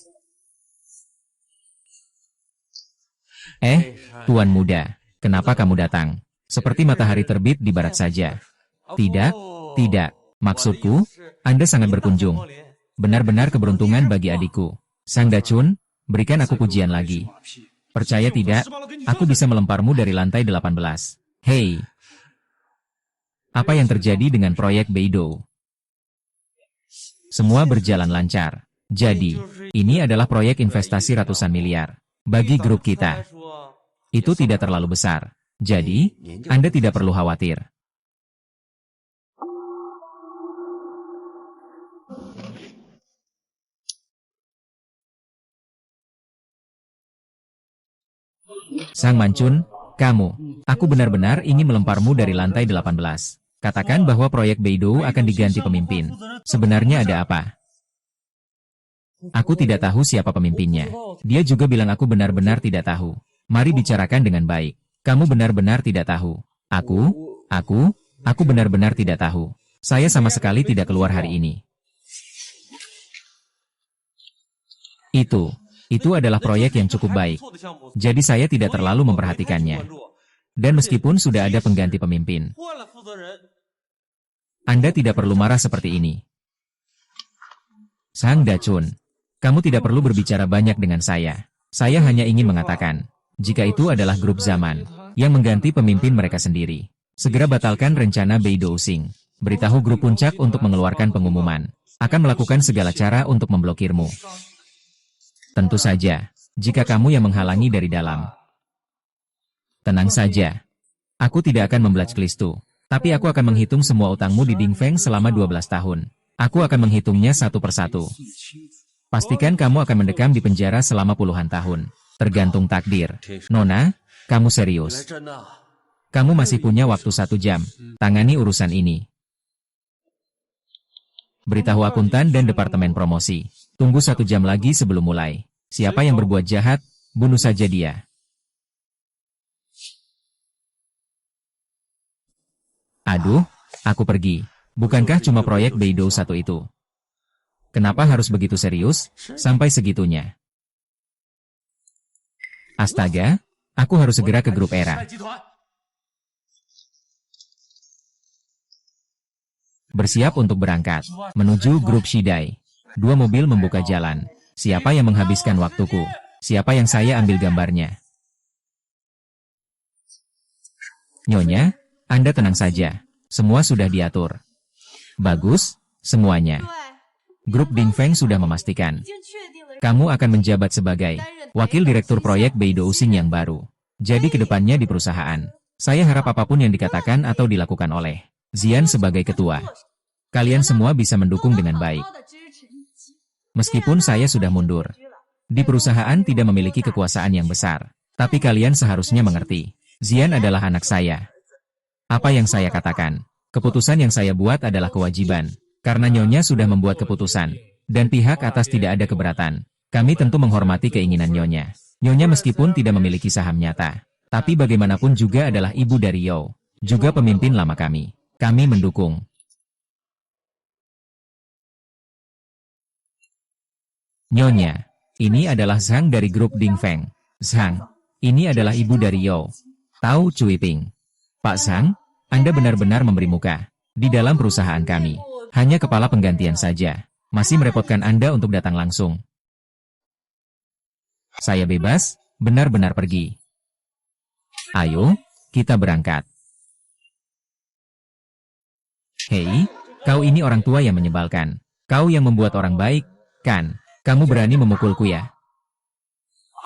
Tuan muda, kenapa kamu datang? Seperti matahari terbit di barat saja. Tidak, tidak. Maksudku, Anda sangat berkunjung. Benar-benar keberuntungan bagi adikku. Sang Dachun, berikan aku pujian lagi. Percaya tidak, aku bisa melemparmu dari lantai 18. Hei! Apa yang terjadi dengan proyek Beidou? Semua berjalan lancar. Jadi, ini adalah proyek investasi ratusan miliar. Bagi grup kita, itu tidak terlalu besar. Jadi, Anda tidak perlu khawatir. Sang Mancun, kamu, aku benar-benar ingin melemparmu dari lantai 18. Katakan bahwa proyek Beidou akan diganti pemimpin. Sebenarnya ada apa? Aku tidak tahu siapa pemimpinnya. Dia juga bilang aku benar-benar tidak tahu. Mari bicarakan dengan baik. Kamu benar-benar tidak tahu. Aku benar-benar tidak tahu. Saya sama sekali tidak keluar hari ini. Itu adalah proyek yang cukup baik. Jadi saya tidak terlalu memperhatikannya. Dan meskipun sudah ada pengganti pemimpin, Anda tidak perlu marah seperti ini. Sang Dachun, kamu tidak perlu berbicara banyak dengan saya. Saya hanya ingin mengatakan, jika itu adalah grup zaman yang mengganti pemimpin mereka sendiri, segera batalkan rencana Beidou Xing. Beritahu grup puncak untuk mengeluarkan pengumuman. Akan melakukan segala cara untuk memblokirmu. Tentu saja, jika kamu yang menghalangi dari dalam. Tenang saja. Aku tidak akan memblacklist-mu, tapi aku akan menghitung semua utangmu di Dingfeng selama 12 tahun. Aku akan menghitungnya satu persatu. Pastikan kamu akan mendekam di penjara selama puluhan tahun. Tergantung takdir. Nona, kamu serius? Kamu masih punya waktu 1 jam. Tangani urusan ini. Beritahu akuntan dan departemen promosi. Tunggu 1 jam lagi sebelum mulai. Siapa yang berbuat jahat, bunuh saja dia. Aduh, aku pergi. Bukankah cuma proyek Beidou 1 itu? Kenapa harus begitu serius, sampai segitunya? Astaga, aku harus segera ke grup Era. Bersiap untuk berangkat, menuju grup Shidai. 2 mobil membuka jalan. Siapa yang menghabiskan waktuku? Siapa yang saya ambil gambarnya? Nyonya, Anda tenang saja. Semua sudah diatur. Bagus, semuanya. Grup Dingfeng sudah memastikan. Kamu akan menjabat sebagai wakil direktur proyek Beidou Xing yang baru. Jadi kedepannya di perusahaan, saya harap apapun yang dikatakan atau dilakukan oleh Zian sebagai ketua, kalian semua bisa mendukung dengan baik. Meskipun saya sudah mundur, di perusahaan tidak memiliki kekuasaan yang besar, tapi kalian seharusnya mengerti, Zian adalah anak saya. Apa yang saya katakan, keputusan yang saya buat adalah kewajiban, karena Nyonya sudah membuat keputusan, dan pihak atas tidak ada keberatan. Kami tentu menghormati keinginan Nyonya. Nyonya meskipun tidak memiliki saham nyata, tapi bagaimanapun juga adalah ibu dari Yo, juga pemimpin lama kami. Kami mendukung. Nyonya, ini adalah Zhang dari grup Dingfeng. Zhang, ini adalah ibu dari Yo. Tahu Cui Ping. Pak Zhang, Anda benar-benar memberi muka. Di dalam perusahaan kami, hanya kepala penggantian saja. Masih merepotkan Anda untuk datang langsung. Saya bebas, benar-benar pergi. Ayo, kita berangkat. Hei, kau ini orang tua yang menyebalkan. Kau yang membuat orang baik, kan? Kamu berani memukulku ya?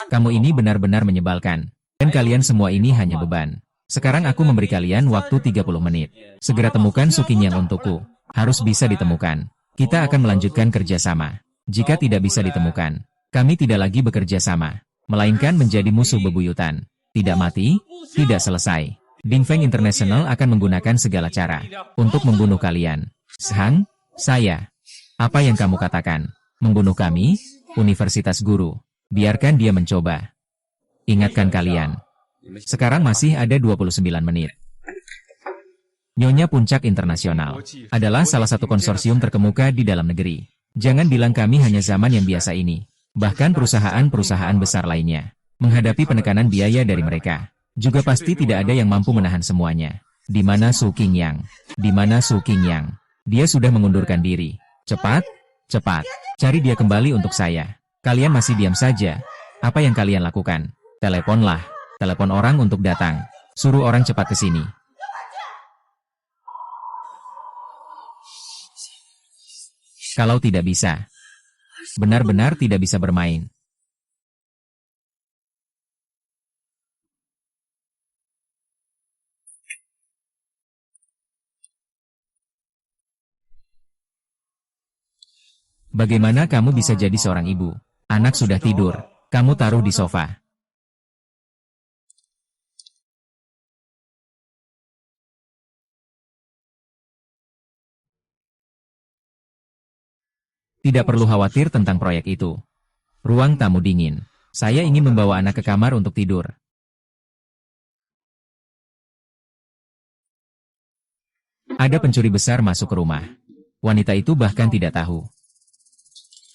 Kamu ini benar-benar menyebalkan. Dan kalian semua ini hanya beban. Sekarang aku memberi kalian waktu 30 menit. Segera temukan Suqinyang untukku. Harus bisa ditemukan. Kita akan melanjutkan kerjasama. Jika tidak bisa ditemukan, kami tidak lagi bekerja sama, melainkan menjadi musuh bebuyutan. Tidak mati, tidak selesai. Dingfeng International akan menggunakan segala cara untuk membunuh kalian. Zhang, saya. Apa yang kamu katakan? Membunuh kami? Universitas Guru. Biarkan dia mencoba. Ingatkan kalian. Sekarang masih ada 29 menit. Nyonya Puncak Internasional adalah salah satu konsorsium terkemuka di dalam negeri. Jangan bilang kami hanya zaman yang biasa ini. Bahkan perusahaan-perusahaan besar lainnya menghadapi penekanan biaya dari mereka. Juga pasti tidak ada yang mampu menahan semuanya. Di mana Suqinyang? Di mana Suqinyang? Dia sudah mengundurkan diri. Cepat, cepat. Cari dia kembali untuk saya. Kalian masih diam saja. Apa yang kalian lakukan? Teleponlah. Telepon orang untuk datang. Suruh orang cepat ke sini. Kalau tidak bisa, benar-benar tidak bisa bermain. Bagaimana kamu bisa jadi seorang ibu? Anak sudah tidur, kamu taruh di sofa. Tidak perlu khawatir tentang proyek itu. Ruang tamu dingin. Saya ingin membawa anak ke kamar untuk tidur. Ada pencuri besar masuk ke rumah. Wanita itu bahkan tidak tahu.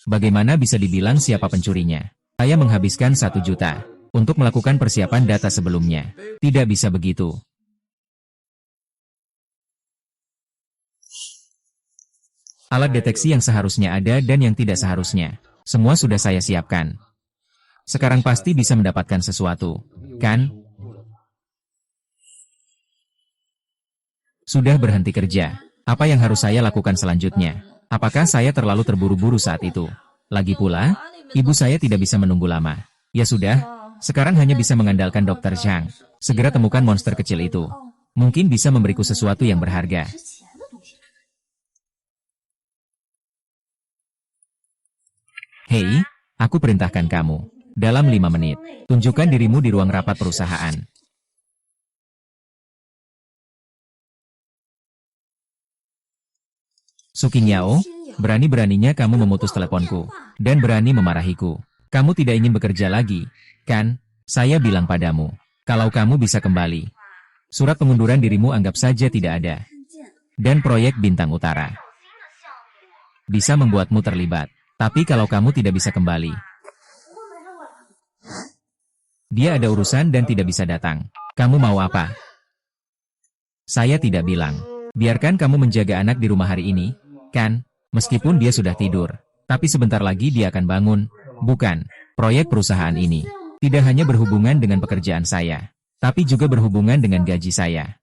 Bagaimana bisa dibilang siapa pencurinya? Saya menghabiskan 1 juta untuk melakukan persiapan data sebelumnya. Tidak bisa begitu. Alat deteksi yang seharusnya ada dan yang tidak seharusnya. Semua sudah saya siapkan. Sekarang pasti bisa mendapatkan sesuatu, kan? Sudah berhenti kerja. Apa yang harus saya lakukan selanjutnya? Apakah saya terlalu terburu-buru saat itu? Lagi pula, ibu saya tidak bisa menunggu lama. Ya sudah, sekarang hanya bisa mengandalkan Dr. Zhang. Segera temukan monster kecil itu. Mungkin bisa memberiku sesuatu yang berharga. Hei, aku perintahkan kamu. Dalam 5 menit, tunjukkan dirimu di ruang rapat perusahaan. Suqinyao, berani-beraninya kamu memutus teleponku, dan berani memarahiku. Kamu tidak ingin bekerja lagi, kan? Saya bilang padamu, kalau kamu bisa kembali. Surat pengunduran dirimu anggap saja tidak ada. Dan proyek Bintang Utara bisa membuatmu terlibat. Tapi kalau kamu tidak bisa kembali, dia ada urusan dan tidak bisa datang. Kamu mau apa? Saya tidak bilang. Biarkan kamu menjaga anak di rumah hari ini, kan? Meskipun dia sudah tidur. Tapi sebentar lagi dia akan bangun. Bukan, proyek perusahaan ini tidak hanya berhubungan dengan pekerjaan saya, tapi juga berhubungan dengan gaji saya.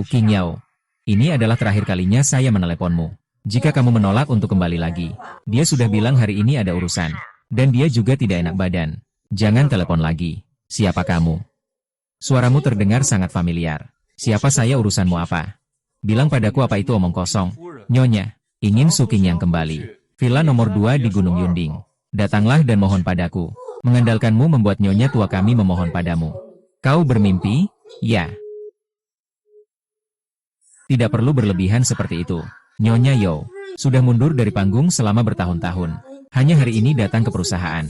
King Yao, ini adalah terakhir kalinya saya meneleponmu. Jika kamu menolak untuk kembali lagi, dia sudah bilang hari ini ada urusan. Dan dia juga tidak enak badan. Jangan telepon lagi. Siapa kamu? Suaramu terdengar sangat familiar. Siapa saya, urusanmu apa? Bilang padaku apa itu omong kosong. Nyonya, ingin Su Qingyang kembali. Villa nomor 2 di Gunung Yunding. Datanglah dan mohon padaku. Mengandalkanmu membuat nyonya tua kami memohon padamu. Kau bermimpi? Ya. Tidak perlu berlebihan seperti itu. Nyonya Yao sudah mundur dari panggung selama bertahun-tahun. Hanya hari ini datang ke perusahaan.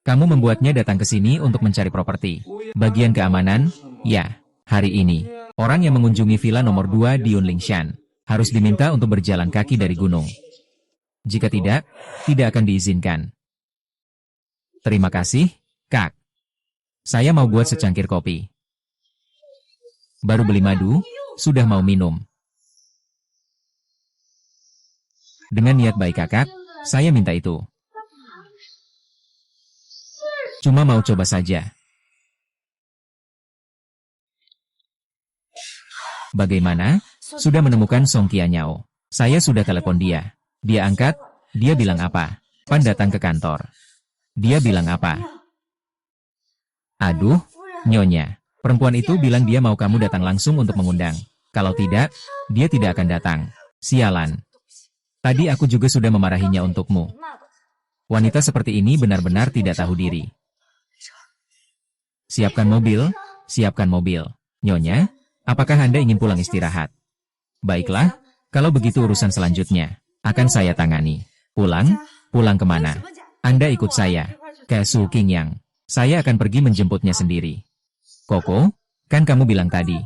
Kamu membuatnya datang ke sini untuk mencari properti. Bagian keamanan? Ya, hari ini. Orang yang mengunjungi villa nomor 2 di Yunlingshan harus diminta untuk berjalan kaki dari gunung. Jika tidak, tidak akan diizinkan. Terima kasih, Kak. Saya mau buat secangkir kopi. Baru beli madu, sudah mau minum. Dengan niat baik kakak, saya minta itu. Cuma mau coba saja. Bagaimana? Sudah menemukan Song Qianyao. Saya sudah telepon dia. Dia angkat, dia bilang apa? Pan datang ke kantor. Dia bilang apa? Aduh, Nyonya. Perempuan itu bilang dia mau kamu datang langsung untuk mengundang. Kalau tidak, dia tidak akan datang. Sialan. Tadi aku juga sudah memarahinya untukmu. Wanita seperti ini benar-benar tidak tahu diri. Siapkan mobil, siapkan mobil. Nyonya, apakah Anda ingin pulang istirahat? Baiklah, kalau begitu urusan selanjutnya akan saya tangani. Pulang? Pulang kemana? Anda ikut saya ke Su Qingyang. Saya akan pergi menjemputnya sendiri. Koko, kan kamu bilang tadi,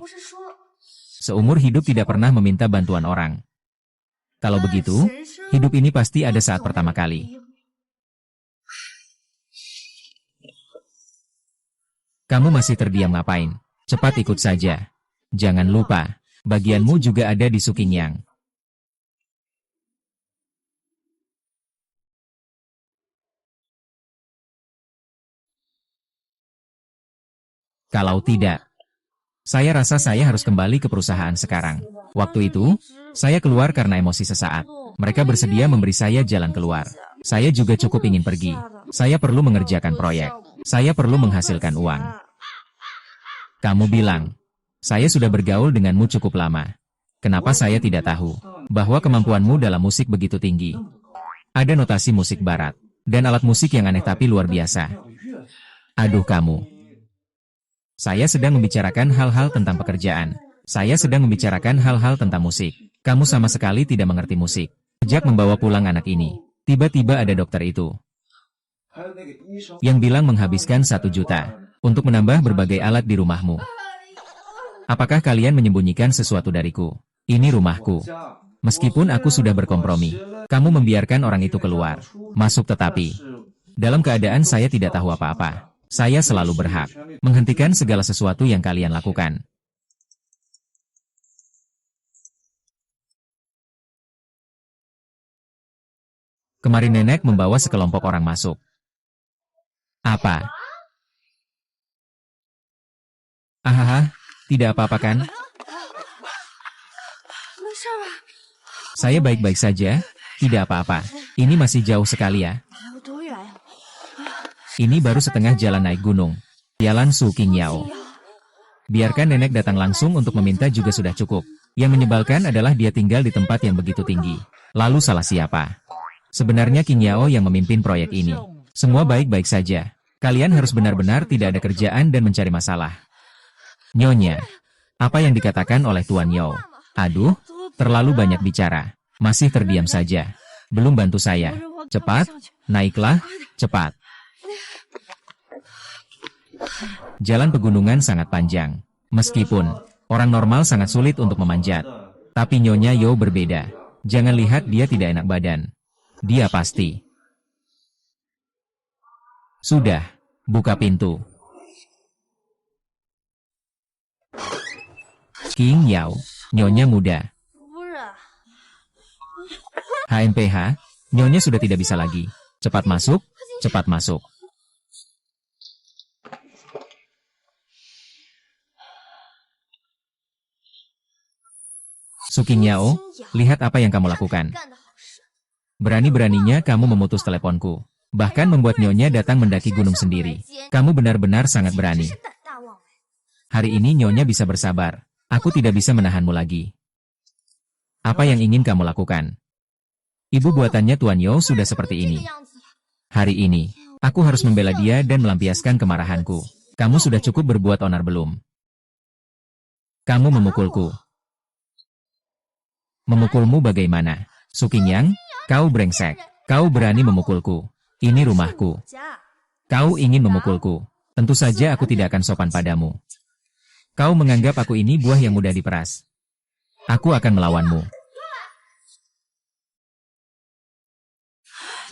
seumur hidup tidak pernah meminta bantuan orang. Kalau begitu, hidup ini pasti ada saat pertama kali. Kamu masih terdiam ngapain? Cepat ikut saja. Jangan lupa, bagianmu juga ada di Su Qingyang. Kalau tidak, saya rasa saya harus kembali ke perusahaan sekarang. Waktu itu, saya keluar karena emosi sesaat. Mereka bersedia memberi saya jalan keluar. Saya juga cukup ingin pergi. Saya perlu mengerjakan proyek. Saya perlu menghasilkan uang. Kamu bilang, saya sudah bergaul denganmu cukup lama. Kenapa saya tidak tahu bahwa kemampuanmu dalam musik begitu tinggi? Ada notasi musik barat, dan alat musik yang aneh tapi luar biasa. Aduh kamu. Saya sedang membicarakan hal-hal tentang pekerjaan. Saya sedang membicarakan hal-hal tentang musik. Kamu sama sekali tidak mengerti musik. Sejak membawa pulang anak ini, tiba-tiba ada dokter itu yang bilang menghabiskan 1 juta untuk menambah berbagai alat di rumahmu. Apakah kalian menyembunyikan sesuatu dariku? Ini rumahku. Meskipun aku sudah berkompromi, kamu membiarkan orang itu keluar, masuk tetapi dalam keadaan saya tidak tahu apa-apa. Saya selalu berhak menghentikan segala sesuatu yang kalian lakukan. Kemarin nenek membawa sekelompok orang masuk. Apa? Ahaha, tidak apa-apa kan? Saya baik-baik saja, tidak apa-apa. Ini masih jauh sekali ya. Ini baru setengah jalan naik gunung. Jalan Su Qingyao. Biarkan nenek datang langsung untuk meminta juga sudah cukup. Yang menyebalkan adalah dia tinggal di tempat yang begitu tinggi. Lalu salah siapa? Sebenarnya Qingyao yang memimpin proyek ini. Semua baik-baik saja. Kalian harus benar-benar tidak ada kerjaan dan mencari masalah. Nyonya, apa yang dikatakan oleh Tuan Yao? Aduh, terlalu banyak bicara. Masih terdiam saja. Belum bantu saya. Cepat, naiklah, cepat. Jalan pegunungan sangat panjang. Meskipun orang normal sangat sulit untuk memanjat. Tapi Nyonya Yo berbeda. Jangan lihat dia tidak enak badan. Dia pasti. Sudah, buka pintu. King Yao, Nyonya muda. 不是， HMPH, Nyonya sudah tidak bisa lagi. Cepat masuk, cepat masuk. Su Qingyao, lihat apa yang kamu lakukan. 干得好事。 Berani-beraninya kamu memutus teleponku. Bahkan membuat Nyonya datang mendaki gunung sendiri. Kamu benar-benar sangat 真 berani. 是胆大妄为。 Hari ini Nyonya bisa bersabar. Aku tidak bisa menahanmu lagi. Apa yang ingin kamu lakukan? Ibu buatannya Tuan Yo sudah seperti 这 ini. 个样子， Hari ini, aku harus membela dia dan melampiaskan kemarahanku. Kamu sudah cukup berbuat onar belum? Kamu memukulku. Memukulmu bagaimana? Su Qingyang, kau brengsek. Kau berani memukulku. Ini rumahku. 家 Kau ingin memukulku. Tentu saja aku tidak akan sopan padamu. Kau menganggap aku ini buah yang mudah diperas. Aku akan melawanmu.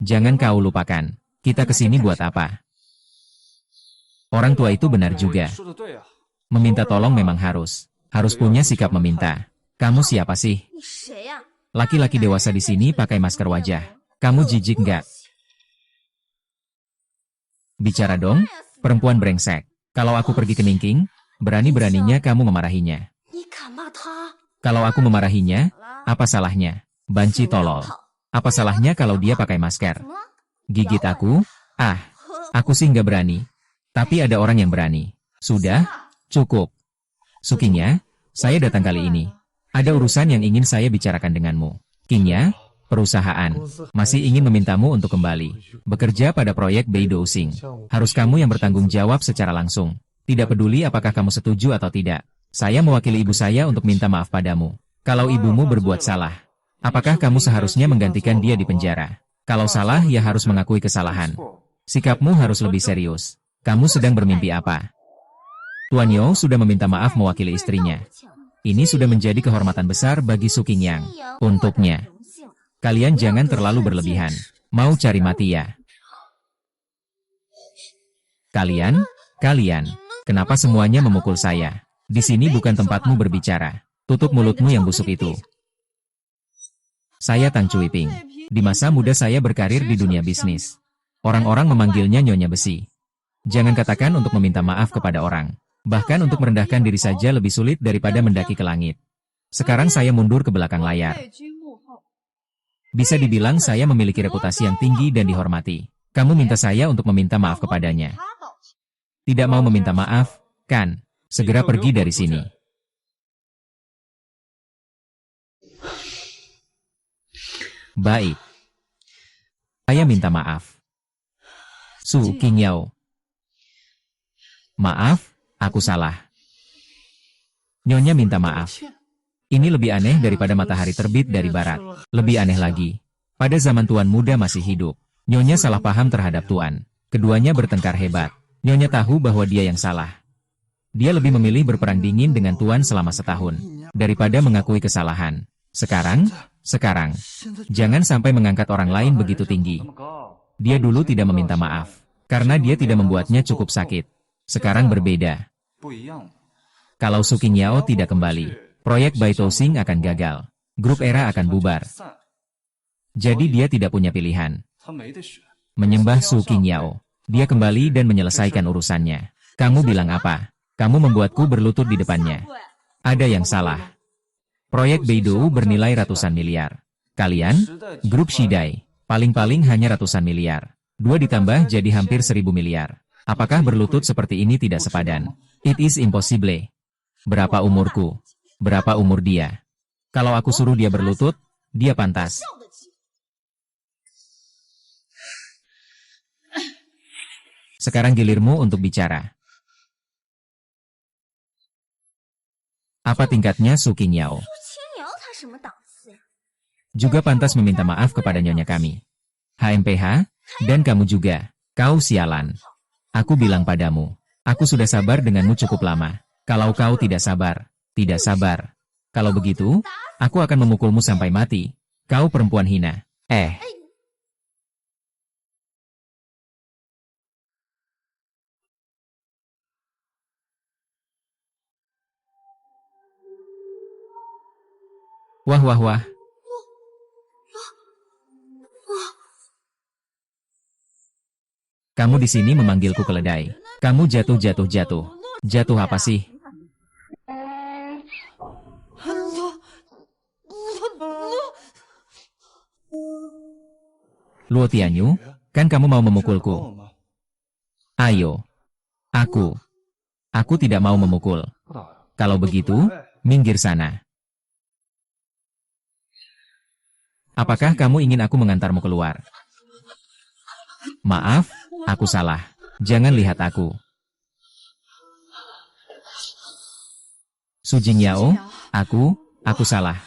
Jangan kau lupakan. Kita kesini buat apa? Orang tua itu benar juga. Meminta tolong memang harus. Harus punya sikap meminta. Kamu siapa sih? 你谁呀、 Laki-laki dewasa di sini pakai masker wajah. Kamu jijik nggak? Bicara dong, perempuan brengsek. Kalau aku pergi ke Ningking, berani-beraninya kamu memarahinya. 你敢骂他？ Kalau aku memarahinya, apa salahnya? Banci tolol. Apa salahnya kalau dia pakai masker? 怎么了？ Gigit aku? Ah, aku sih nggak berani. Tapi ada orang yang berani. Sudah? Cukup. Sukinya, saya datang kali ini. Ada urusan yang ingin saya bicarakan denganmu. Kingnya, perusahaan, masih ingin memintamu untuk kembali. Bekerja pada proyek Beidou Xing. Harus kamu yang bertanggung jawab secara langsung. Tidak peduli apakah kamu setuju atau tidak. Saya mewakili ibu saya untuk minta maaf padamu. Kalau ibumu berbuat salah, apakah kamu seharusnya menggantikan dia di penjara? Kalau salah, ya harus mengakui kesalahan. Sikapmu harus lebih serius. Kamu sedang bermimpi apa? Tuan Yo sudah meminta maaf mewakili istrinya. Ini sudah menjadi kehormatan besar bagi Su Qingyang. Untuknya, kalian jangan terlalu berlebihan. Mau cari mati ya? Kalian, kenapa semuanya memukul saya? Di sini bukan tempatmu berbicara. Tutup mulutmu yang busuk itu. Saya Tang Cuiping. Di masa muda saya berkarir di dunia bisnis. Orang-orang memanggilnya Nyonya Besi. Jangan katakan untuk meminta maaf kepada orang. Bahkan untuk merendahkan diri saja lebih sulit daripada mendaki ke langit. Sekarang saya mundur ke belakang layar. Bisa dibilang saya memiliki reputasi yang tinggi dan dihormati. Kamu minta saya untuk meminta maaf kepadanya. Tidak mau meminta maaf, kan? Segera pergi dari sini. Baik. Saya minta maaf. Su Qingyao. Maaf, aku salah. Nyonya minta maaf. Ini lebih aneh daripada matahari terbit dari barat. Lebih aneh lagi. Pada zaman Tuan muda masih hidup, Nyonya salah paham terhadap Tuan. Keduanya bertengkar hebat. Nyonya tahu bahwa dia yang salah. Dia lebih memilih berperang dingin dengan Tuan selama setahun, daripada mengakui kesalahan. Sekarang, jangan sampai mengangkat orang lain begitu tinggi. Dia dulu tidak meminta maaf, karena dia tidak membuatnya cukup sakit. Sekarang berbeda. Kalau Su Qingyao tidak kembali, proyek Beidou Xing akan gagal. Grup Era akan bubar. Jadi dia tidak punya pilihan. Menyembah Su Qingyao. Dia kembali dan menyelesaikan urusannya. Kamu bilang apa? Kamu membuatku berlutut di depannya. Ada yang salah. Proyek Beidou bernilai ratusan miliar. Kalian, grup Shidai, paling-paling hanya ratusan miliar. 2 ditambah jadi hampir 1.000 miliar. Apakah berlutut seperti ini tidak sepadan? It is impossible. Berapa umurku? Berapa umur dia? Kalau aku suruh dia berlutut, dia pantas. Sekarang gilirmu untuk bicara. Apa tingkatnya Su Qingyao? 青瑶他什么档次呀？ Juga pantas meminta maaf kepada nyonya kami. HMPH, dan kamu juga. Kau sialan. Aku bilang padamu, Aku sudah sabar denganmu cukup lama. Kalau kau tidak sabar, tidak sabar. Kalau begitu, aku akan memukulmu sampai mati. Kau perempuan hina. Wah wah wah. Kamu di sini memanggilku keledai. Kamu jatuh. Jatuh apa sih? Luo Tianyu, kan kamu mau memukulku? Ayo. Aku tidak mau memukul. Kalau begitu, minggir sana. Apakah kamu ingin aku mengantarmu keluar? Maaf, aku salah. Jangan lihat aku. Su Jingyao, aku salah.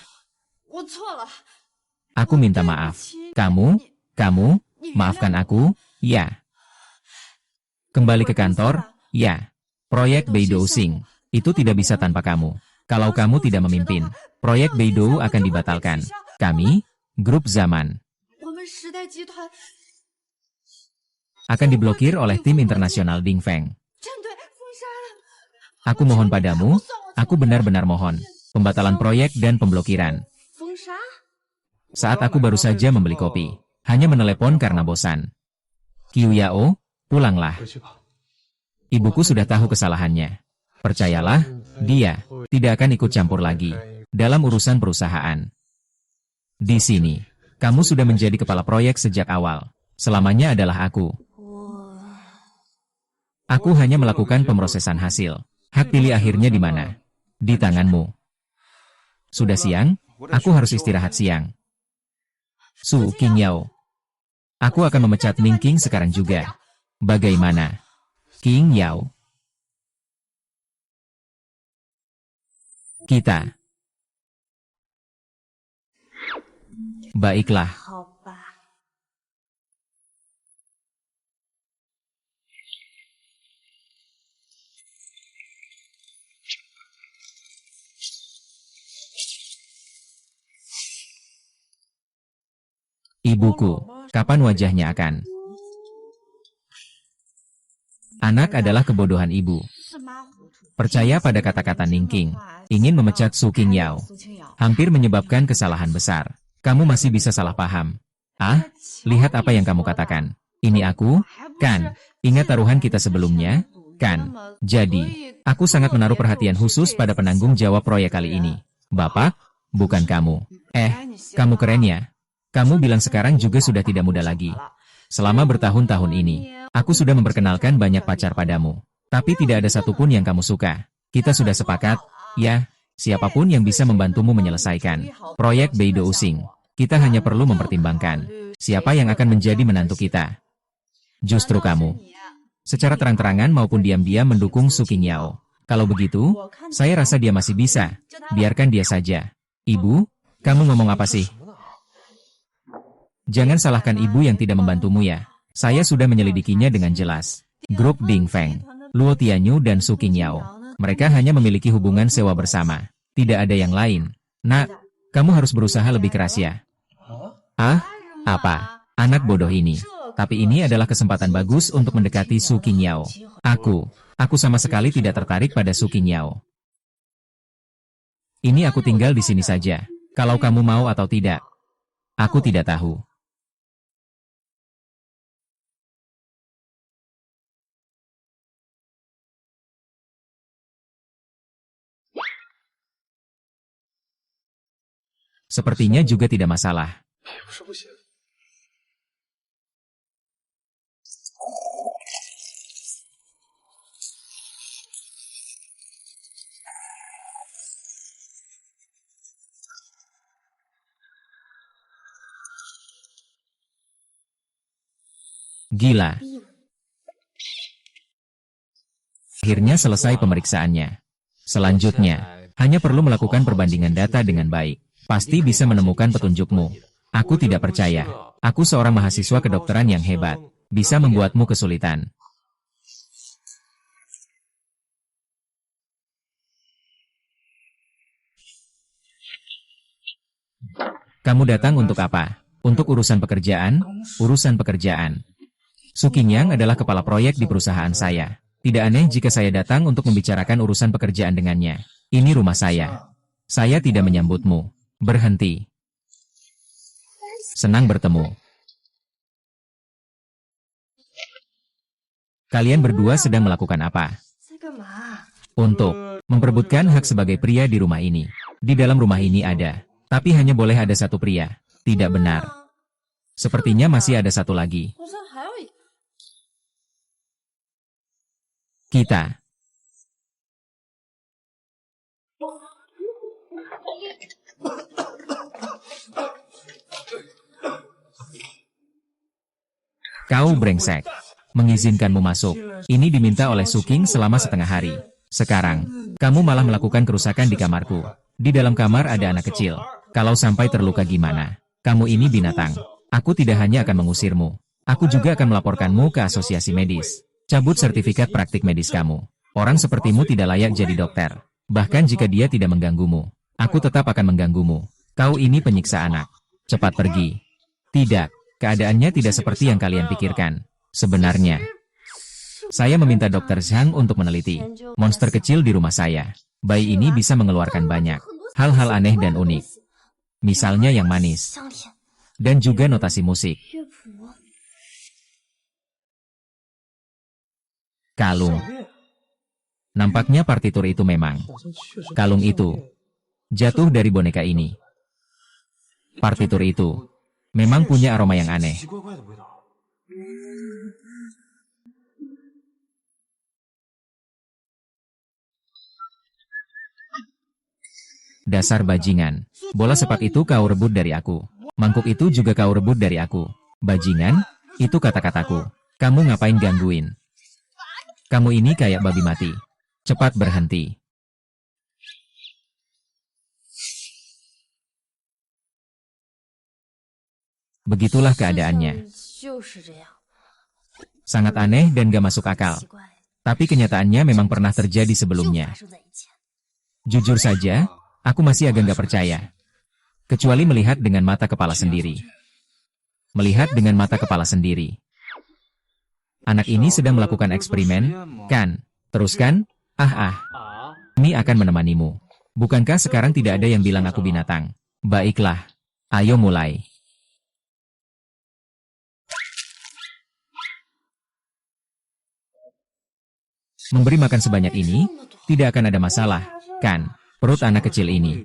Aku minta maaf. Kamu, maafkan aku, ya. Kembali ke kantor, ya. Proyek Beidou Xing, itu tidak bisa tanpa kamu. Kalau kamu tidak memimpin, proyek Beidou akan dibatalkan. Kami, Grup Zaman, akan diblokir oleh tim internasional Dingfeng. Aku mohon padamu, aku benar-benar mohon. Pembatalan proyek dan pemblokiran. Saat aku baru saja membeli kopi, hanya menelepon karena bosan. Qiu Yao, pulanglah. Ibuku sudah tahu kesalahannya. Percayalah, dia tidak akan ikut campur lagi dalam urusan perusahaan. Di sini, kamu sudah menjadi kepala proyek sejak awal. Selamanya adalah aku. Aku hanya melakukan pemrosesan hasil. Hak pilih akhirnya di mana? Di tanganmu. Sudah siang, aku harus istirahat siang. Su Qingyao, aku akan memecat Ning Qing sekarang juga. Bagaimana? Qingyao. Kita. Baiklah. Ibuku, kapan wajahnya akan? Anak adalah kebodohan ibu. Percaya pada kata-kata Ning Qing, ingin memecat Su Qingyao. Hampir menyebabkan kesalahan besar. Kamu masih bisa salah paham. Lihat apa yang kamu katakan. Ini aku, kan? Ingat taruhan kita sebelumnya, kan? Jadi, aku sangat menaruh perhatian khusus pada penanggung jawab proyek kali ini. Bapak, bukan kamu. Kamu keren ya. Kamu bilang sekarang juga sudah tidak muda lagi. Selama bertahun-tahun ini, aku sudah memperkenalkan banyak pacar padamu. Tapi tidak ada satupun yang kamu suka. Kita sudah sepakat, ya, siapapun yang bisa membantumu menyelesaikan proyek Beidou Xing. Kita hanya perlu mempertimbangkan siapa yang akan menjadi menantu kita. Justru kamu. Secara terang-terangan maupun diam-diam mendukung Su Qingyao. Kalau begitu, saya rasa dia masih bisa. Biarkan dia saja. Ibu, kamu ngomong apa sih? Jangan salahkan ibu yang tidak membantumu ya. Saya sudah menyelidikinya dengan jelas. Grup Dingfeng, Luo Tianyu dan Su Qingyao. Mereka hanya memiliki hubungan sewa bersama. Tidak ada yang lain. Nak, kamu harus berusaha lebih keras ya. Apa? Anak bodoh ini. Tapi ini adalah kesempatan bagus untuk mendekati Su Qingyao. Aku sama sekali tidak tertarik pada Su Qingyao. Ini aku tinggal di sini saja. Kalau kamu mau atau tidak, aku tidak tahu. Sepertinya juga tidak masalah. Gila. Akhirnya selesai pemeriksaannya. Selanjutnya, hanya perlu melakukan perbandingan data dengan baik. Pasti bisa menemukan petunjukmu. Aku tidak percaya. Aku seorang mahasiswa kedokteran yang hebat. Bisa membuatmu kesulitan. Kamu datang untuk apa? Untuk urusan pekerjaan? Urusan pekerjaan. Su Qingyang adalah kepala proyek di perusahaan saya. Tidak aneh jika saya datang untuk membicarakan urusan pekerjaan dengannya. Ini rumah saya. Saya tidak menyambutmu. Berhenti. Senang bertemu. Kalian berdua sedang melakukan apa? 在干嘛？ Untuk memperebutkan hak sebagai pria di rumah ini. Di dalam rumah ini ada. Tapi hanya boleh ada satu pria. Tidak benar. Sepertinya masih ada satu lagi. 好像还有一个。 Kita. Kau brengsek. Mengizinkanmu masuk. Ini diminta oleh Su Qing selama setengah hari. Sekarang, kamu malah melakukan kerusakan di kamarku. Di dalam kamar ada anak kecil. Kalau sampai terluka gimana? Kamu ini binatang. Aku tidak hanya akan mengusirmu. Aku juga akan melaporkanmu ke asosiasi medis. Cabut sertifikat praktik medis kamu. Orang sepertimu tidak layak jadi dokter. Bahkan jika dia tidak mengganggumu, aku tetap akan mengganggumu. Kau ini penyiksa anak. Cepat pergi. Tidak, keadaannya tidak seperti yang kalian pikirkan. Sebenarnya, saya meminta Dokter Zhang untuk meneliti monster kecil di rumah saya. Bayi ini bisa mengeluarkan banyak hal-hal aneh dan unik. Misalnya yang manis. 香甜 Dan juga notasi musik. 乐谱。 Kalung. Nampaknya partitur itu memang. Kalung itu jatuh dari boneka ini. Partitur itu memang punya aroma yang aneh. Dasar bajingan. Bola sepak itu kau rebut dari aku. Mangkuk itu juga kau rebut dari aku. Bajingan, itu kata-kataku. Kamu ngapain gangguin? Kamu ini kayak babi mati. Cepat berhenti. Begitulah keadaannya. 就是这样。 Sangat aneh dan gak masuk akal. 奇怪， Tapi kenyataannya memang pernah terjadi 就 sebelumnya. 发生在以前。 Jujur saja, aku masih agak gak percaya. Kecuali melihat dengan mata kepala sendiri. Melihat dengan mata kepala sendiri. Anak ini sedang melakukan eksperimen, kan? Teruskan? Ini akan menemanimu. Bukankah sekarang tidak ada yang bilang aku binatang? Baiklah. Ayo mulai. Memberi makan sebanyak ini, tidak akan ada masalah, kan? Perut anak kecil ini.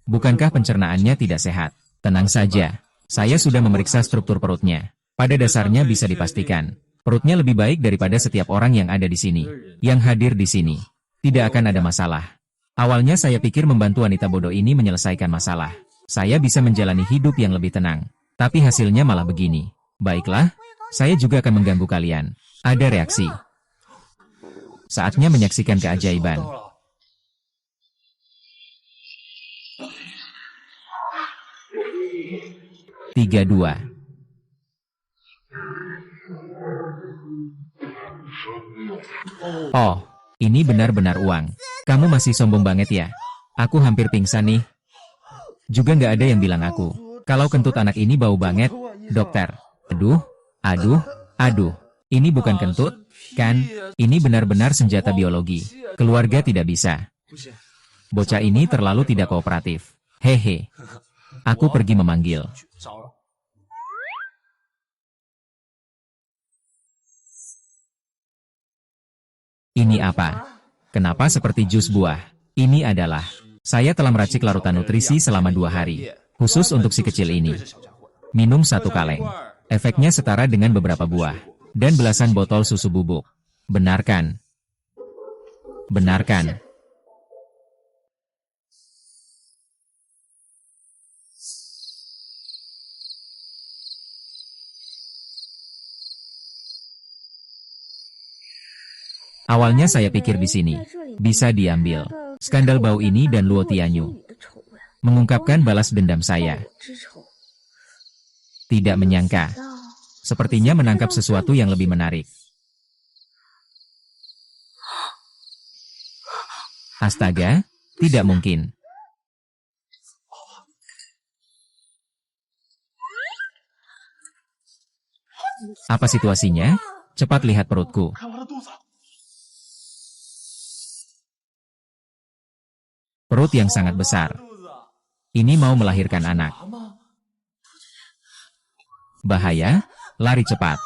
Bukankah pencernaannya tidak sehat? Tenang saja. Saya sudah memeriksa struktur perutnya. Pada dasarnya bisa dipastikan. Perutnya lebih baik daripada setiap orang yang ada di sini. Yang hadir di sini. Tidak akan ada masalah. Awalnya saya pikir membantu wanita bodoh ini menyelesaikan masalah. Saya bisa menjalani hidup yang lebih tenang. Tapi hasilnya malah begini. Baiklah, saya juga akan mengganggu kalian. Ada reaksi. Saatnya menyaksikan keajaiban. Tiga, dua. Oh, ini benar-benar uang. Kamu masih sombong banget ya? Aku hampir pingsan nih. Juga nggak ada yang bilang aku. Kalau kentut anak ini bau banget, dokter. Aduh, aduh, aduh. Ini bukan kentut, kan? Ini benar-benar senjata biologi. Keluarga tidak bisa. Bocah ini terlalu tidak kooperatif. Hehe. Aku pergi memanggil. Ini apa? Kenapa seperti jus buah? Ini adalah, saya telah meracik larutan nutrisi selama 2 hari. Khusus untuk si kecil ini. Minum 1 kaleng. Efeknya setara dengan beberapa buah. Dan belasan botol susu bubuk. Benarkan. Benarkan. Awalnya saya pikir di sini bisa diambil. Skandal bau ini dan Luo Tianyu mengungkapkan balas dendam saya. Tidak menyangka. Sepertinya menangkap sesuatu yang lebih menarik. Astaga, tidak mungkin. Apa situasinya? Cepat lihat perutku. 看我的肚子， Perut yang sangat besar. 肚子， Ini mau melahirkan anak. 妈妈， Bahaya, lari cepat.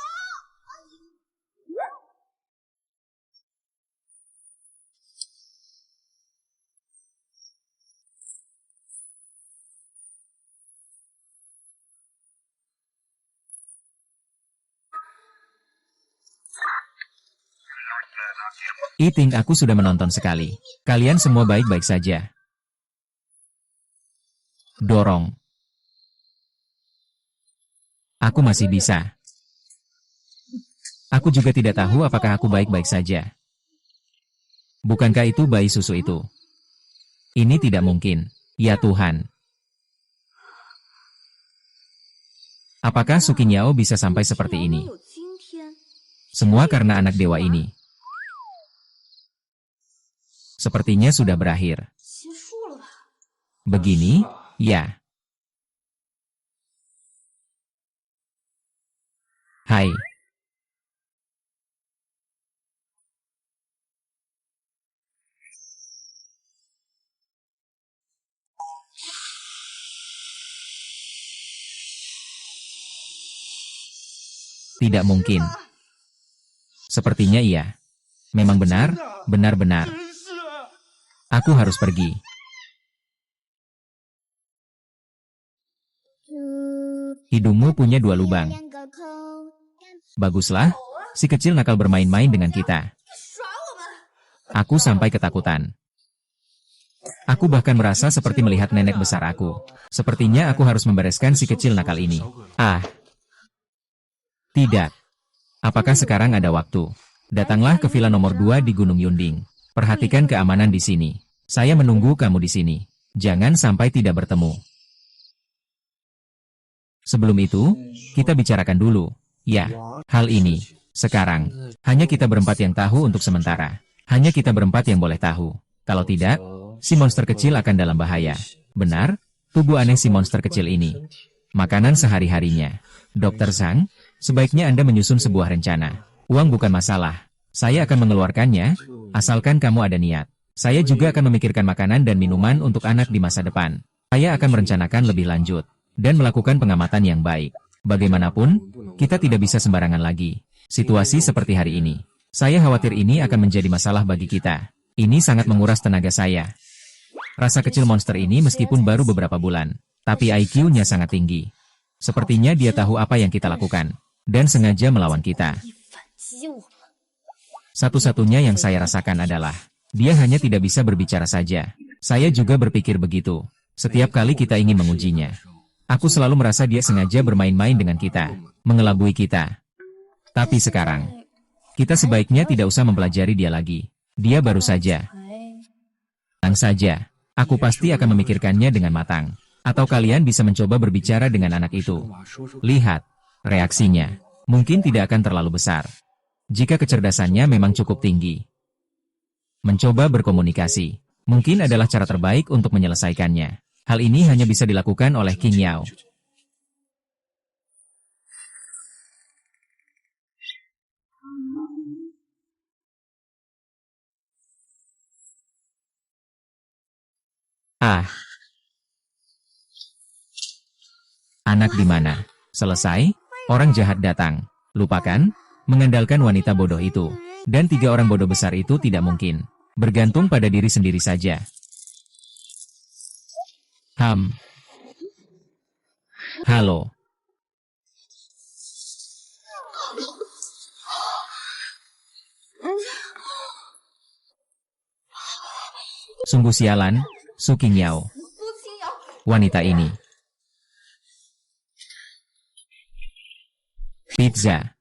Iting, aku sudah menonton sekali. Kalian semua baik-baik saja. Dorong. Aku masih bisa. Aku juga tidak tahu apakah aku baik-baik saja. Bukankah itu bayi susu itu? Ini tidak mungkin. Ya Tuhan. Apakah Suki Nyao bisa sampai seperti ini? Semua karena anak dewa ini. Sepertinya sudah berakhir. Begini, ya. Hai. Tidak mungkin. Sepertinya iya. Memang benar, benar-benar. 真是， Aku harus pergi. Hidungmu punya 2 lubang. Baguslah, si kecil nakal bermain-main dengan kita. Aku sampai ketakutan. Aku bahkan merasa seperti melihat nenek besar aku. Sepertinya aku harus membereskan si kecil nakal ini. Ah. Tidak. Apakah sekarang ada waktu? Datanglah ke villa nomor 2 di Gunung Yunding. Perhatikan keamanan di sini. Saya menunggu kamu di sini. Jangan sampai tidak bertemu. Sebelum itu, kita bicarakan dulu. Ya, hal ini. Sekarang, hanya kita berempat yang tahu untuk sementara. Hanya kita berempat yang boleh tahu. Kalau tidak, si monster kecil akan dalam bahaya. Benar, tubuh aneh si monster kecil ini. Makanan sehari-harinya. Dr. Zhang, sebaiknya Anda menyusun sebuah rencana. Uang bukan masalah. Saya akan mengeluarkannya, asalkan kamu ada niat. Saya juga akan memikirkan makanan dan minuman untuk anak di masa depan. Saya akan merencanakan lebih lanjut, dan melakukan pengamatan yang baik. Bagaimanapun, kita tidak bisa sembarangan lagi. Situasi seperti hari ini. Saya khawatir ini akan menjadi masalah bagi kita. Ini sangat menguras tenaga saya. Rasa kecil monster ini meskipun baru beberapa bulan, tapi IQ-nya sangat tinggi. Sepertinya dia tahu apa yang kita lakukan, dan sengaja melawan kita. Satu-satunya yang saya rasakan adalah, dia hanya tidak bisa berbicara saja. Saya juga berpikir begitu. Setiap kali kita ingin mengujinya. Aku selalu merasa dia sengaja bermain-main dengan kita, mengelabui kita. Tapi sekarang, kita sebaiknya tidak usah mempelajari dia lagi. Dia baru saja. Tenang saja, aku pasti akan memikirkannya dengan matang. Atau kalian bisa mencoba berbicara dengan anak itu. Lihat, reaksinya. Mungkin tidak akan terlalu besar. Jika kecerdasannya memang cukup tinggi. Mencoba berkomunikasi. Mungkin adalah cara terbaik untuk menyelesaikannya. Hal ini hanya bisa dilakukan oleh King Yao. Ah. Anak di mana? Selesai, orang jahat datang. Lupakan, mengandalkan wanita bodoh itu. Dan 3 orang bodoh besar itu tidak mungkin. Bergantung pada diri sendiri saja. Halo. Sungguh sialan, Suki Nyao. Wanita ini. Pizza.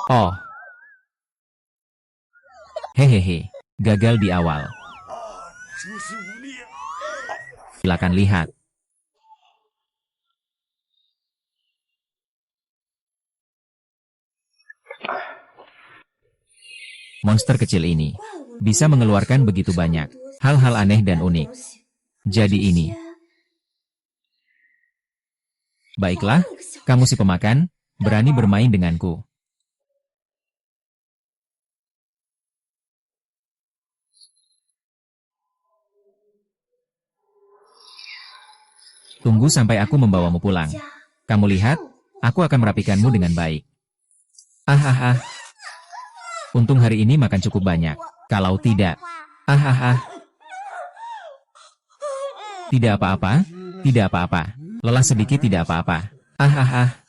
Oh. Hehehe. Gagal di awal. 诸事无力。 Silakan lihat. Monster kecil ini. bisa mengeluarkan begitu banyak hal-hal aneh dan unik. Jadi ini. Baiklah, kamu si pemakan, berani bermain denganku. Tunggu sampai aku membawamu pulang. Kamu lihat, aku akan merapikanmu dengan baik. Ah. Untung hari ini makan cukup banyak. Kalau tidak, ah. Tidak apa-apa, tidak apa-apa. Lelah sedikit tidak apa-apa. Ah.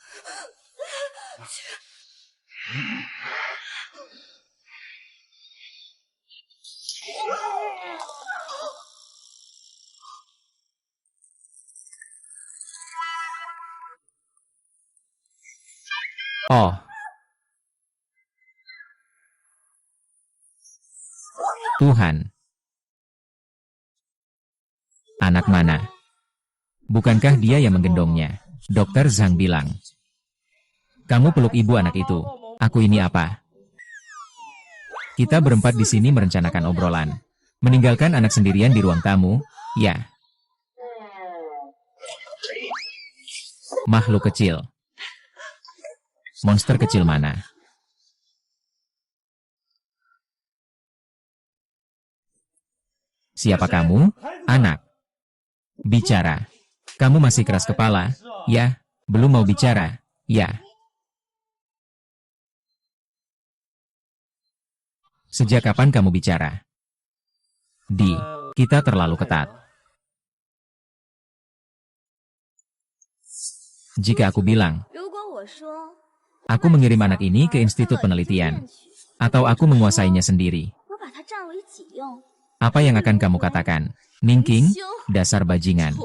Oh. Tuhan. Anak mana? Bukankah dia yang menggendongnya? Dokter Zhang bilang. Kamu peluk ibu anak itu. Aku ini apa? Kita berempat di sini merencanakan obrolan. Meninggalkan anak sendirian di ruang tamu, ya. Makhluk kecil. Monster kecil mana? Siapa kamu? Anak. Bicara. Kamu masih keras kepala, ya? Belum mau bicara, ya? Sejak kapan kamu bicara? Kita terlalu ketat. Jika aku bilang, aku mengirim anak ini ke institut penelitian, atau aku menguasainya sendiri, apa yang akan kamu katakan? Ningking, dasar bajingan.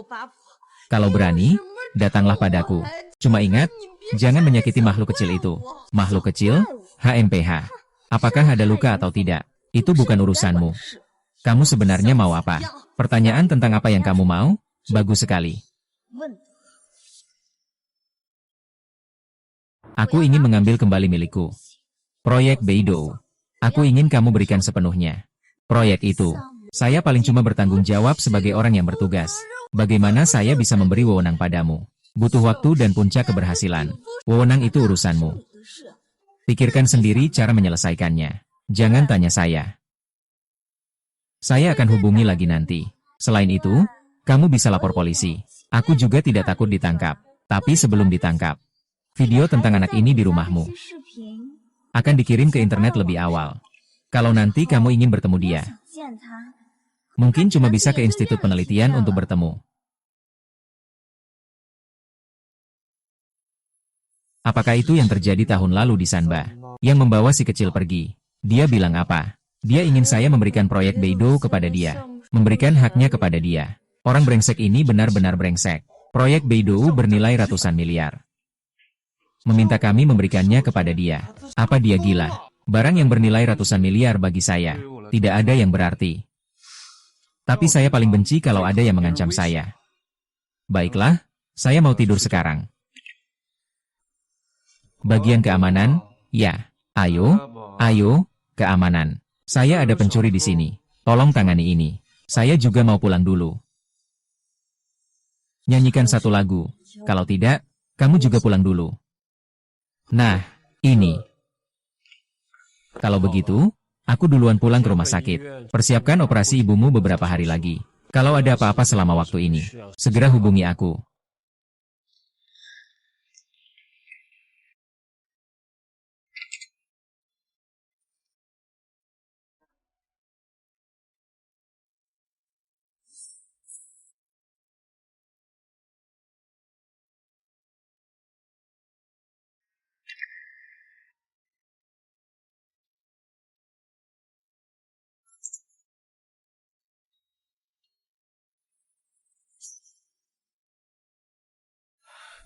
Kalau berani, datanglah padaku. Cuma ingat, jangan menyakiti makhluk kecil itu. Makhluk kecil, HMPH. Apakah ada luka atau tidak? Itu bukan urusanmu. Kamu sebenarnya mau apa? Pertanyaan tentang apa yang kamu mau? Bagus sekali. Aku ingin mengambil kembali milikku. Proyek Beidou. Aku ingin kamu berikan sepenuhnya. Proyek itu. Saya paling cuma bertanggung jawab sebagai orang yang bertugas. Bagaimana saya bisa memberi wewenang padamu? Butuh waktu dan puncak keberhasilan. Wewenang itu urusanmu. Pikirkan sendiri cara menyelesaikannya. Jangan tanya saya. Saya akan hubungi lagi nanti. Selain itu, kamu bisa lapor polisi. Aku juga tidak takut ditangkap. Tapi sebelum ditangkap, video tentang anak ini di rumahmu akan dikirim ke internet lebih awal. Kalau nanti kamu ingin bertemu dia, mungkin cuma bisa ke institut penelitian untuk bertemu. Apakah itu yang terjadi tahun lalu di Sanba? Yang membawa si kecil pergi. Dia bilang apa? Dia ingin saya memberikan proyek Beidou kepada dia. Memberikan haknya kepada dia. Orang brengsek ini benar-benar brengsek. Proyek Beidou bernilai ratusan miliar. Meminta kami memberikannya kepada dia. Apa dia gila? Barang yang bernilai ratusan miliar bagi saya tidak ada yang berarti. Tapi saya paling benci kalau ada yang mengancam saya. Baiklah, saya mau tidur sekarang. Bagian keamanan, ya. Ayo, keamanan. Saya ada pencuri di sini. Tolong tangani ini. Saya juga mau pulang dulu. Nyanyikan satu lagu. Kalau tidak, kamu juga pulang dulu. Nah, ini. Kalau begitu, aku duluan pulang ke rumah sakit. Persiapkan operasi ibumu beberapa hari lagi. Kalau ada apa-apa selama waktu ini, segera hubungi aku.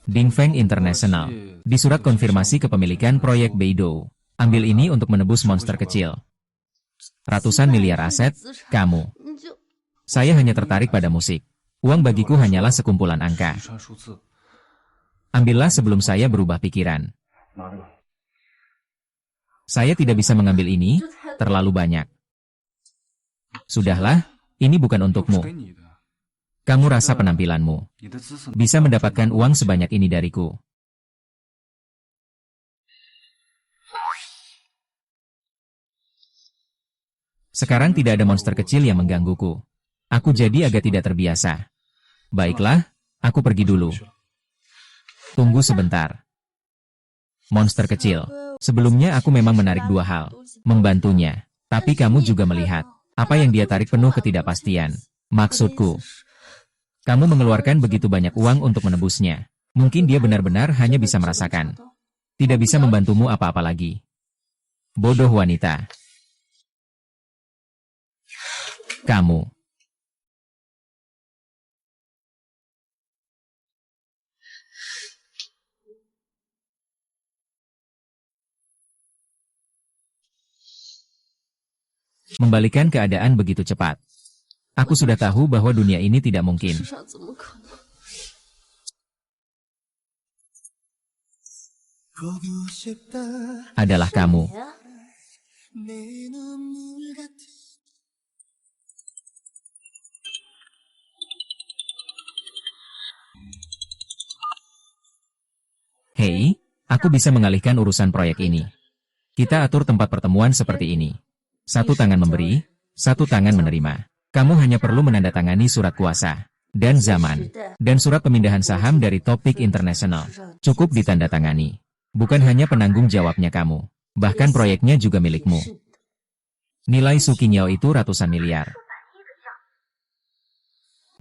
Dingfeng International. Di surat konfirmasi kepemilikan proyek Beidou. Ambil ini untuk menebus monster kecil. Ratusan miliar aset, kamu. Saya hanya tertarik pada musik. Uang bagiku hanyalah sekumpulan angka. Ambillah sebelum saya berubah pikiran. Saya tidak bisa mengambil ini, terlalu banyak. Sudahlah, ini bukan 又不是 untukmu. 给你的， Kamu rasa penampilanmu 你的姿色 bisa mendapatkan uang sebanyak ini dariku. Sekarang tidak ada monster kecil yang menggangguku. Aku jadi agak tidak terbiasa. Baiklah, aku pergi dulu. Tunggu sebentar. Monster kecil. Sebelumnya aku memang menarik dua hal. Membantunya. Tapi kamu juga melihat. Apa yang dia tarik penuh ketidakpastian. Maksudku. Kamu mengeluarkan begitu banyak uang untuk menebusnya. Mungkin dia benar-benar hanya bisa merasakan. Tidak bisa membantumu apa-apa lagi. Bodoh wanita. Kamu. Membalikan keadaan begitu cepat. Aku sudah tahu bahwa dunia ini tidak mungkin. 世上怎么可能？ Adalah kamu. 你呀 Hei, aku bisa mengalihkan urusan proyek ini. Kita atur tempat pertemuan seperti ini. Satu tangan memberi, satu tangan menerima. Kamu hanya perlu menandatangani surat kuasa dan zaman dan surat pemindahan saham dari Topik International. Cukup ditandatangani. Bukan hanya penanggung jawabnya kamu, bahkan proyeknya juga milikmu. Nilai Sukinyao itu ratusan miliar.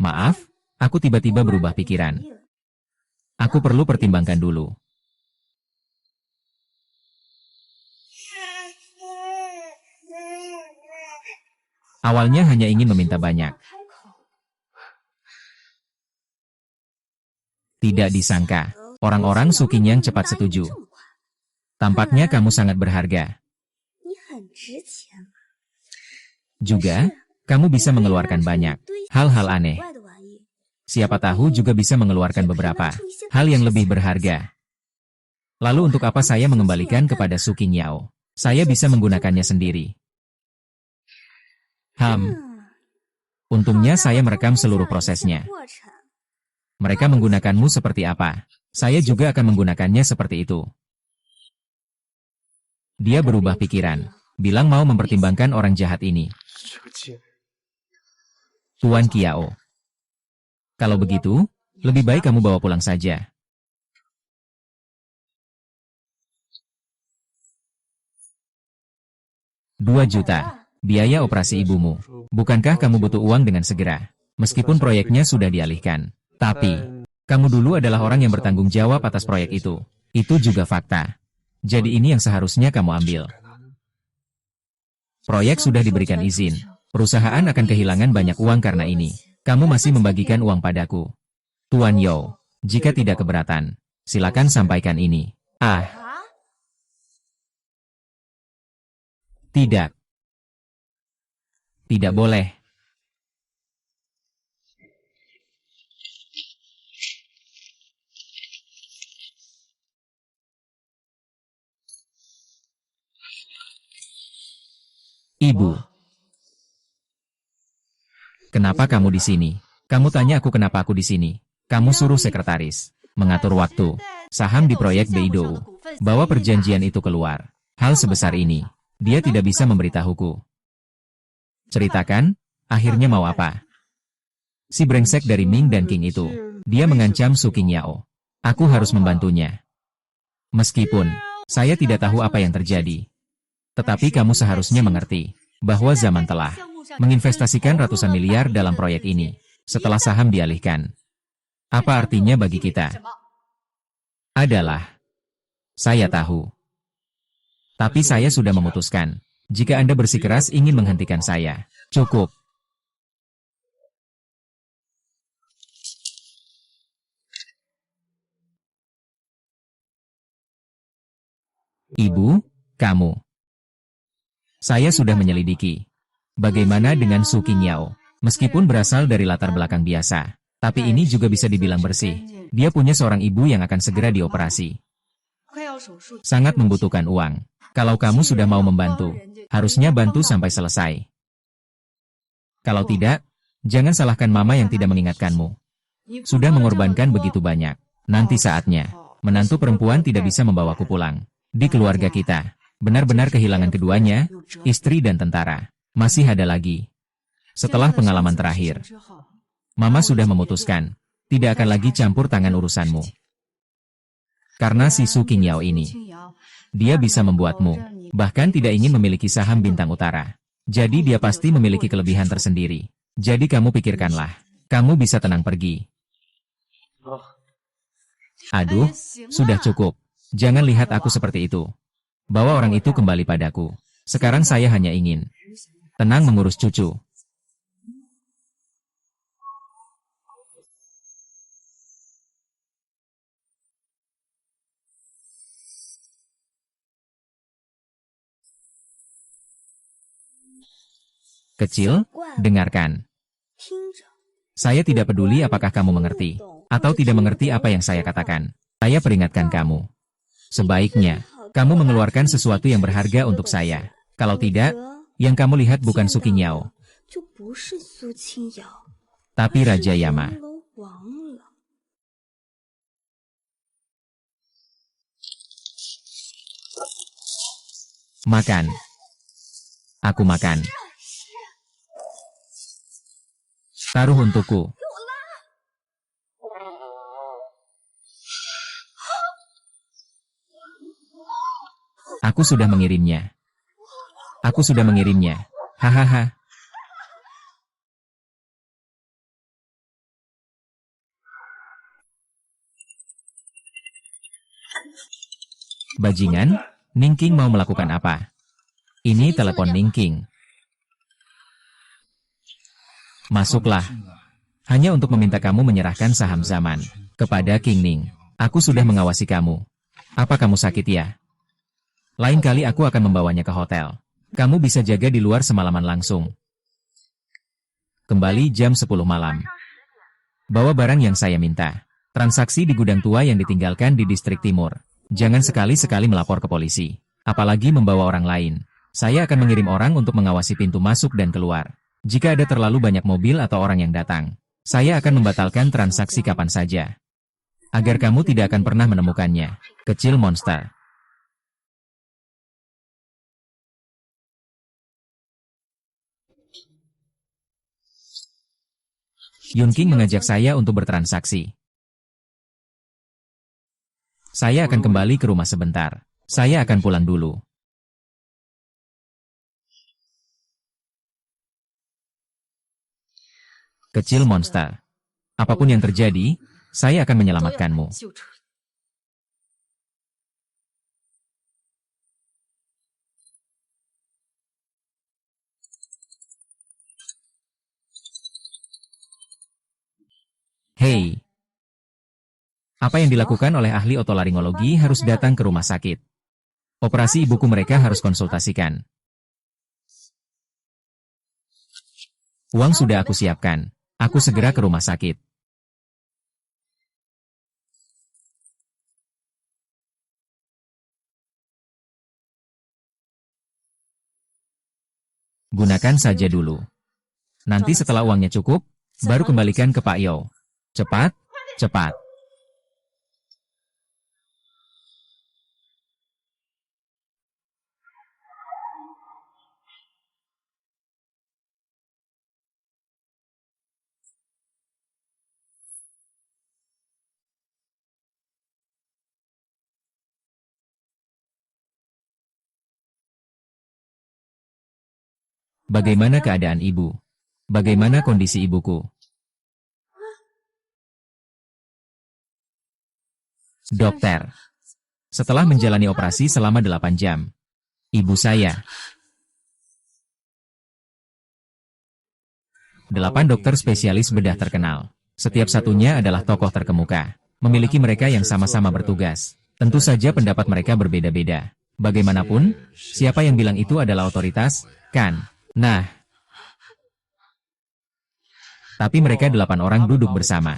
Maaf, aku tiba-tiba berubah pikiran. Aku perlu pertimbangkan dulu. Awalnya hanya ingin meminta banyak. Tidak disangka, orang-orang Sukinyang cepat setuju. Tampaknya kamu sangat berharga. 你很值钱。 Juga, kamu bisa mengeluarkan banyak hal-hal aneh. 怪的玩意， Siapa tahu juga bisa mengeluarkan beberapa hal yang lebih berharga. Lalu untuk apa saya mengembalikan kepada Sukinyao? Saya bisa menggunakannya sendiri. Untungnya saya merekam seluruh prosesnya. 过程 Mereka menggunakanmu seperti apa? Saya juga akan menggunakannya seperti itu. Dia berubah pikiran. Bilang mau mempertimbangkan orang jahat ini. 这个贱， Tuan Kiao. Kalau begitu, lebih baik kamu bawa pulang saja. $2 juta. Biaya operasi ibumu. Bukankah kamu butuh uang dengan segera? Meskipun proyeknya sudah dialihkan. Tapi, kamu dulu adalah orang yang bertanggung jawab atas proyek itu. Itu juga fakta. Jadi ini yang seharusnya kamu ambil. Proyek sudah diberikan izin. Perusahaan akan kehilangan banyak uang karena ini. Kamu masih membagikan uang padaku. Tuan Yo, jika tidak keberatan, silakan sampaikan ini. Tidak. Tidak boleh. Ibu. Kenapa kamu di sini? Kamu tanya aku kenapa aku di sini. Kamu suruh sekretaris mengatur waktu, saham di proyek Beidou. Bawa perjanjian itu keluar. Hal sebesar ini, dia tidak bisa memberitahuku. Ceritakan, akhirnya mau apa? Si brengsek dari Ming dan King itu, dia mengancam Sukinyao. Aku harus membantunya. Meskipun, saya tidak tahu apa yang terjadi. Tetapi kamu seharusnya mengerti, bahwa zaman telah menginvestasikan ratusan miliar dalam proyek ini, setelah saham dialihkan. Apa artinya bagi kita? Adalah, saya tahu. Tapi saya sudah memutuskan. Jika Anda bersikeras ingin menghentikan saya, cukup. Ibu, kamu. Saya sudah menyelidiki. Bagaimana dengan Sukinyao? Meskipun berasal dari latar belakang biasa, tapi ini juga bisa dibilang bersih. Dia punya seorang ibu yang akan segera dioperasi. Sangat membutuhkan uang. Kalau kamu sudah mau membantu, harusnya bantu sampai selesai. Kalau tidak, jangan salahkan mama yang tidak mengingatkanmu. Sudah mengorbankan begitu banyak. Nanti saatnya, menantu perempuan tidak bisa membawaku pulang. Di keluarga kita, benar-benar kehilangan keduanya, istri dan tentara. Masih ada lagi. Setelah pengalaman terakhir, mama sudah memutuskan, tidak akan lagi campur tangan urusanmu. Karena si Su Qingyao ini, dia bisa membuatmu, bahkan tidak ingin memiliki saham Bintang Utara. Jadi dia pasti memiliki kelebihan tersendiri. Jadi kamu pikirkanlah, kamu bisa tenang pergi. Aduh, sudah cukup. Jangan lihat aku seperti itu. Bawa orang itu kembali padaku. Sekarang saya hanya ingin tenang mengurus cucu. Kecil, dengarkan. 听着， Saya tidak peduli apakah kamu mengerti atau tidak mengerti apa yang saya katakan. Saya peringatkan kamu. Sebaiknya, kamu mengeluarkan sesuatu yang berharga untuk saya. Kalau tidak, yang kamu lihat bukan Su Qingyao, 就不是苏清瑶， tapi Raja Yama. 人楼王了。 Makan. Aku makan. Taruh untukku. Aku sudah mengirimnya. Aku sudah mengirimnya. Hahaha. Bajingan, Ningking mau melakukan apa? Ini telepon Ningking. Masuklah. Hanya untuk meminta kamu menyerahkan saham Zaman kepada King Ning. Aku sudah mengawasi kamu. Apa kamu sakit ya? Lain kali aku akan membawanya ke hotel. Kamu bisa jaga di luar semalaman langsung. Kembali jam 10 malam. Bawa barang yang saya minta. Transaksi di gudang tua yang ditinggalkan di distrik timur. Jangan sekali-sekali melapor ke polisi. Apalagi membawa orang lain. Saya akan mengirim orang untuk mengawasi pintu masuk dan keluar. Jika ada terlalu banyak mobil atau orang yang datang, saya akan membatalkan transaksi kapan saja. Agar kamu tidak akan pernah menemukannya. Kecil monster. Yunking mengajak saya untuk bertransaksi. Saya akan kembali ke rumah sebentar. Saya akan pulang dulu. Kecil monster. Apapun yang terjadi, saya akan menyelamatkanmu. Hei. Apa yang dilakukan oleh ahli otolaringologi harus datang ke rumah sakit. Operasi ibuku mereka harus konsultasikan. Uang sudah aku siapkan. Aku segera ke rumah sakit. Gunakan saja dulu. Nanti setelah uangnya cukup, baru kembalikan ke Pak Yo. Cepat, cepat. Bagaimana keadaan ibu? Bagaimana kondisi ibuku? Dokter. Setelah menjalani operasi selama 8 jam. Ibu saya. 8 dokter spesialis bedah terkenal. Setiap satunya adalah tokoh terkemuka. Memiliki mereka yang sama-sama bertugas. Tentu saja pendapat mereka berbeda-beda. Bagaimanapun, siapa yang bilang itu adalah otoritas, kan? Nah. Tapi mereka 8 orang duduk bersama.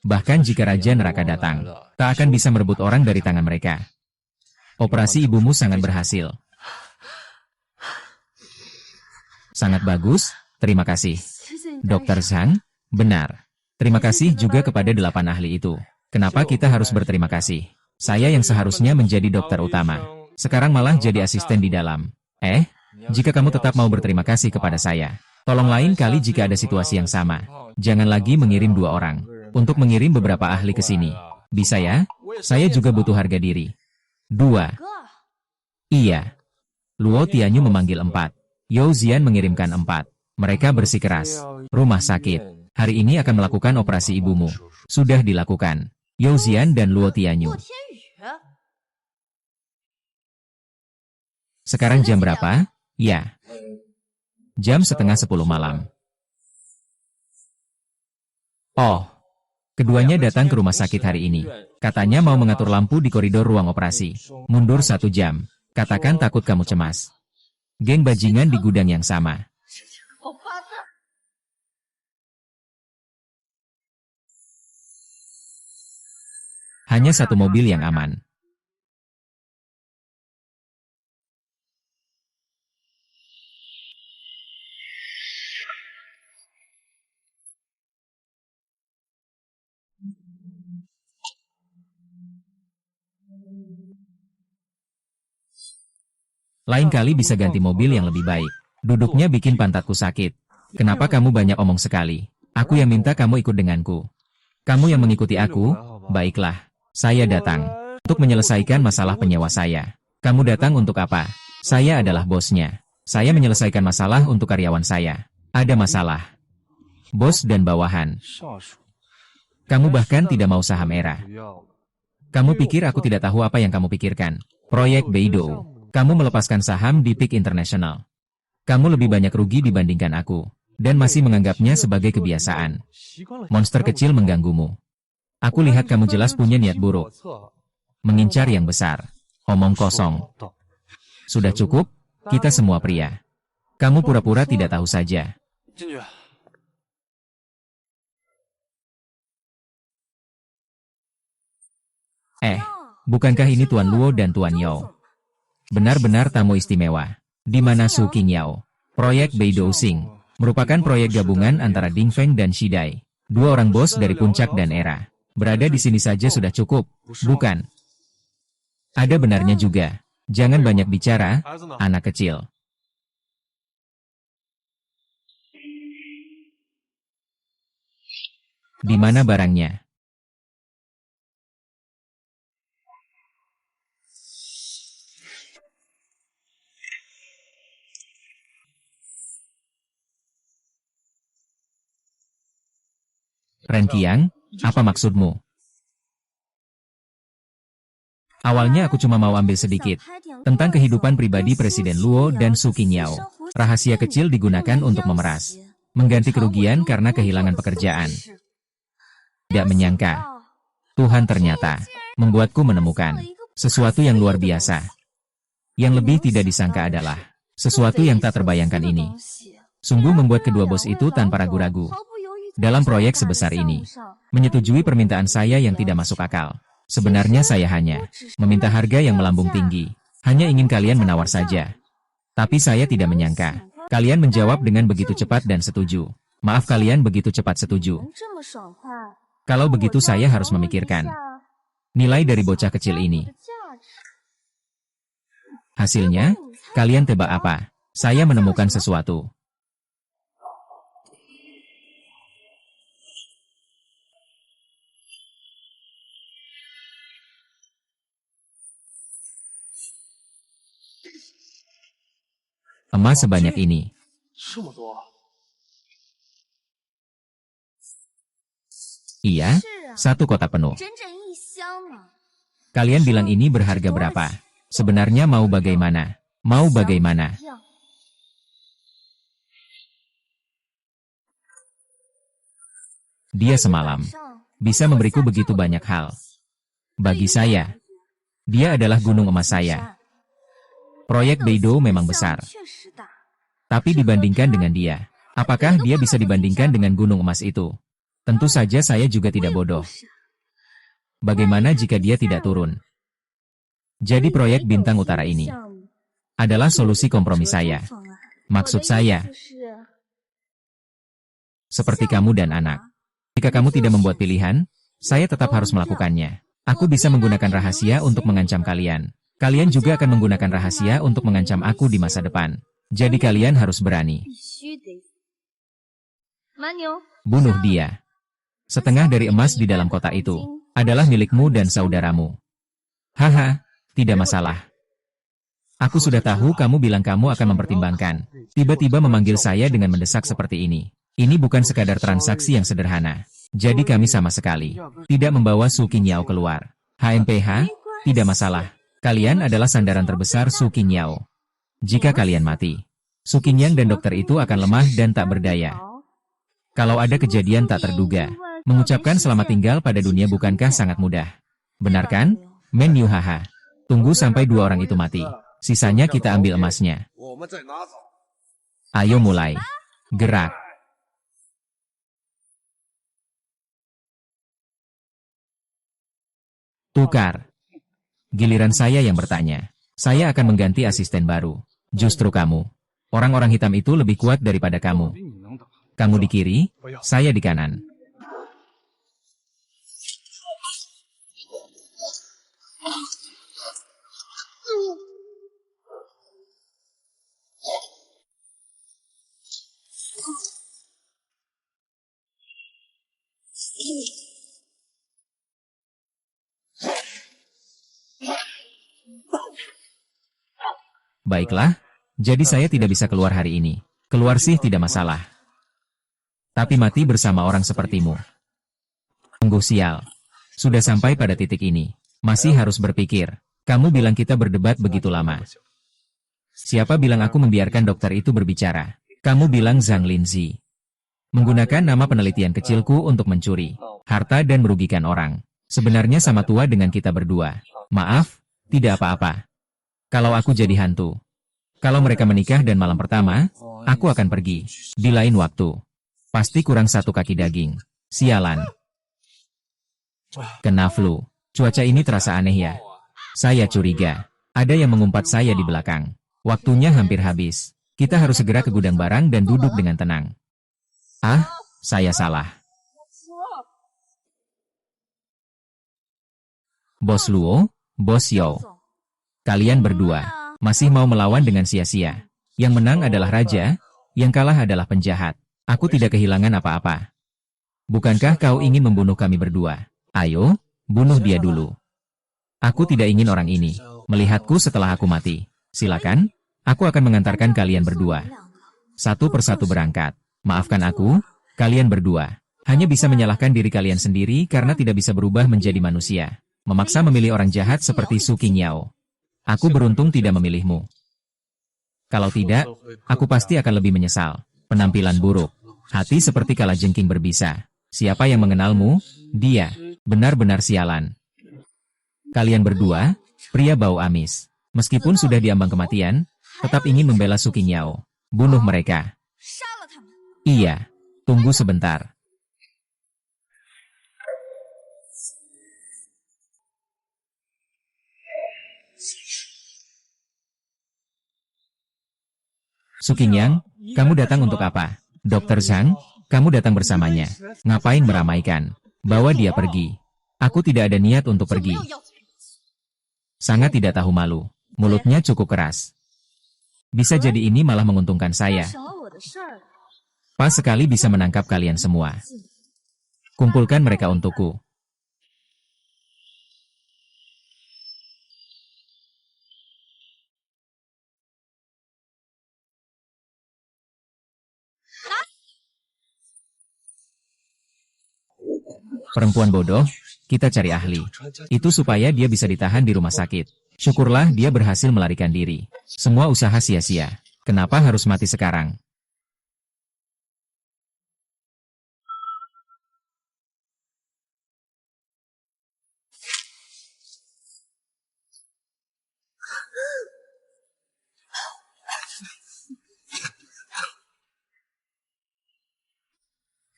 Bahkan jika Raja Neraka datang, tak akan bisa merebut orang dari tangan mereka. Operasi ibumu sangat berhasil. Sangat bagus, terima kasih. Dokter Zhang? Benar. Terima kasih juga kepada 8 ahli itu. Kenapa kita harus berterima kasih? Saya yang seharusnya menjadi dokter utama. Sekarang malah jadi asisten di dalam. Jika kamu tetap mau berterima kasih kepada saya, tolong lain kali jika ada situasi yang sama. Jangan lagi mengirim 2 orang. Untuk mengirim beberapa ahli ke sini. Bisa ya? Saya juga butuh harga diri. 2. Iya. Luo Tianyu memanggil 4. Yao Zian mengirimkan 4. Mereka bersikeras. Rumah sakit. Hari ini akan melakukan operasi ibumu. Sudah dilakukan. Yao Zian dan Luo Tianyu. Sekarang jam berapa? Ya. Jam setengah 10 malam. Oh. Keduanya datang ke rumah sakit hari ini. Katanya mau mengatur lampu di koridor ruang operasi. Mundur 1 jam. Katakan takut kamu cemas. Geng bajingan di gudang yang sama. Hanya 1 mobil yang aman. Lain kali bisa ganti mobil yang lebih baik. Duduknya bikin pantatku sakit. Kenapa kamu banyak omong sekali? Aku yang minta kamu ikut denganku. Kamu yang mengikuti aku? Baiklah. Saya datang untuk menyelesaikan masalah penyewa saya. Kamu datang untuk apa? Saya adalah bosnya. Saya menyelesaikan masalah untuk karyawan saya. Ada masalah. Bos dan bawahan. Kamu bahkan tidak mau saham era. Kamu pikir aku tidak tahu apa yang kamu pikirkan? Proyek Beidou. Kamu melepaskan saham di Peak International. Kamu lebih banyak rugi dibandingkan aku. Dan masih menganggapnya sebagai kebiasaan. Monster kecil mengganggumu. Aku lihat kamu jelas punya niat buruk. Mengincar yang besar. Omong kosong. Sudah cukup? Kita semua pria. Kamu pura-pura tidak tahu saja. Bukankah ini Tuan Luo dan Tuan Yao? Benar-benar tamu istimewa. Di mana Su Qingyao? Proyek Beidou Xing merupakan proyek gabungan antara Ding Feng dan Shidai. 2 orang bos dari puncak dan era. Berada di sini saja sudah cukup, bukan? Ada benarnya juga. Jangan banyak bicara, anak kecil. Di mana barangnya? Ren Qiang, apa maksudmu? Awalnya aku cuma mau ambil sedikit tentang kehidupan pribadi Presiden Luo dan Su Qingyao. Rahasia kecil digunakan untuk memeras, mengganti kerugian karena kehilangan pekerjaan. Tidak menyangka, Tuhan ternyata membuatku menemukan sesuatu yang luar biasa. Yang lebih tidak disangka adalah sesuatu yang tak terbayangkan ini. Sungguh membuat kedua bos itu tanpa ragu-ragu. Dalam proyek sebesar ini, menyetujui permintaan saya yang tidak masuk akal. Sebenarnya saya hanya meminta harga yang melambung tinggi. Hanya ingin kalian menawar saja. Tapi saya tidak menyangka. Kalian menjawab dengan begitu cepat dan setuju. Maaf kalian begitu cepat setuju. Kalau begitu saya harus memikirkan nilai dari bocah kecil ini. Hasilnya, kalian tebak apa? Saya menemukan sesuatu. Emas sebanyak ini. Iya, 1 kotak penuh. Kalian bilang ini berharga berapa? Sebenarnya mau bagaimana? Mau bagaimana? Dia semalam bisa memberiku begitu banyak hal. Bagi saya, dia adalah gunung emas saya. Proyek Beidou memang besar. Tapi dibandingkan dengan dia, apakah dia bisa dibandingkan dengan gunung emas itu? Tentu saja saya juga tidak bodoh. Bagaimana jika dia tidak turun? Jadi proyek Bintang Utara ini adalah solusi kompromi saya. Maksud saya, seperti kamu dan anak. Jika kamu tidak membuat pilihan, saya tetap harus melakukannya. Aku bisa menggunakan rahasia untuk mengancam kalian. Kalian juga akan menggunakan rahasia untuk mengancam aku di masa depan. Jadi kalian harus berani. 必须得死。 Bunuh dia. Setengah dari emas di dalam kotak itu adalah milikmu dan saudaramu. Haha, tidak masalah. Aku sudah tahu kamu bilang kamu akan mempertimbangkan. Tiba-tiba memanggil saya dengan mendesak seperti ini. Ini bukan sekadar transaksi yang sederhana. Jadi kami sama sekali tidak membawa Su Qingyao keluar. HMPH, tidak masalah. Kalian adalah sandaran terbesar Su Qingyao. Jika kalian mati, Su Qingyang dan dokter itu akan lemah dan tak berdaya. Kalau ada kejadian tak terduga, mengucapkan selamat tinggal pada dunia bukankah sangat mudah? Benar kan? Men Yu haha. Tunggu sampai 2 orang itu mati. Sisanya kita ambil emasnya. 我们再拿走。 Ayo mulai. Gerak. Tukar. Giliran saya yang bertanya. Saya akan mengganti asisten baru. Justru kamu. Orang-orang hitam itu lebih kuat daripada kamu. 比你能打。 Kamu di kiri, saya di kanan. Baiklah, jadi saya tidak bisa keluar hari ini. Keluar sih tidak masalah. Tapi mati bersama orang sepertimu. Sungguh sial. Sudah sampai pada titik ini. Masih harus berpikir. Kamu bilang kita berdebat begitu lama. Siapa bilang aku membiarkan dokter itu berbicara? Kamu bilang Zhang Linzi. Menggunakan nama penelitian kecilku untuk mencuri harta dan merugikan orang. Sebenarnya sama tua dengan kita berdua. Maaf, tidak apa-apa. Kalau aku jadi hantu. Kalau mereka menikah dan malam pertama, aku akan pergi. Di lain waktu. Pasti kurang 1 kaki daging. Sialan. Kena flu. Cuaca ini terasa aneh ya. Saya curiga. Ada yang mengumpat saya di belakang. Waktunya hampir habis. Kita harus segera ke gudang barang dan duduk dengan tenang. Ah, saya salah. Bos Luo, Bos Yao. Kalian berdua masih mau melawan dengan sia-sia. Yang menang adalah raja, yang kalah adalah penjahat. Aku tidak kehilangan apa-apa. Bukankah kau ingin membunuh kami berdua? Ayo, bunuh dia dulu. Aku tidak ingin orang ini melihatku setelah aku mati. Silakan, aku akan mengantarkan kalian berdua. Satu persatu berangkat. Maafkan aku, kalian berdua. Hanya bisa menyalahkan diri kalian sendiri karena tidak bisa berubah menjadi manusia. Memaksa memilih orang jahat seperti Su Qingyao. Aku beruntung tidak memilihmu. Kalau tidak, aku pasti akan lebih menyesal. Penampilan buruk. Hati seperti kalajengking berbisa. Siapa yang mengenalmu? Dia. Benar-benar sialan. Kalian berdua, pria bau amis. Meskipun sudah diambang kematian, tetap ingin membela Su Qingyao. Bunuh mereka. Iya. Tunggu sebentar. Su Qingyang, kamu datang untuk apa? Dokter Zhang, kamu datang bersamanya. Ngapain meramaikan? Bawa dia pergi. Aku tidak ada niat untuk pergi. Sangat tidak tahu malu. Mulutnya cukup keras. Bisa jadi ini malah menguntungkan saya. Pas sekali bisa menangkap kalian semua. Kumpulkan mereka untukku. Perempuan bodoh, kita cari ahli. Itu supaya dia bisa ditahan di rumah sakit. Syukurlah dia berhasil melarikan diri. Semua usaha sia-sia. Kenapa harus mati sekarang?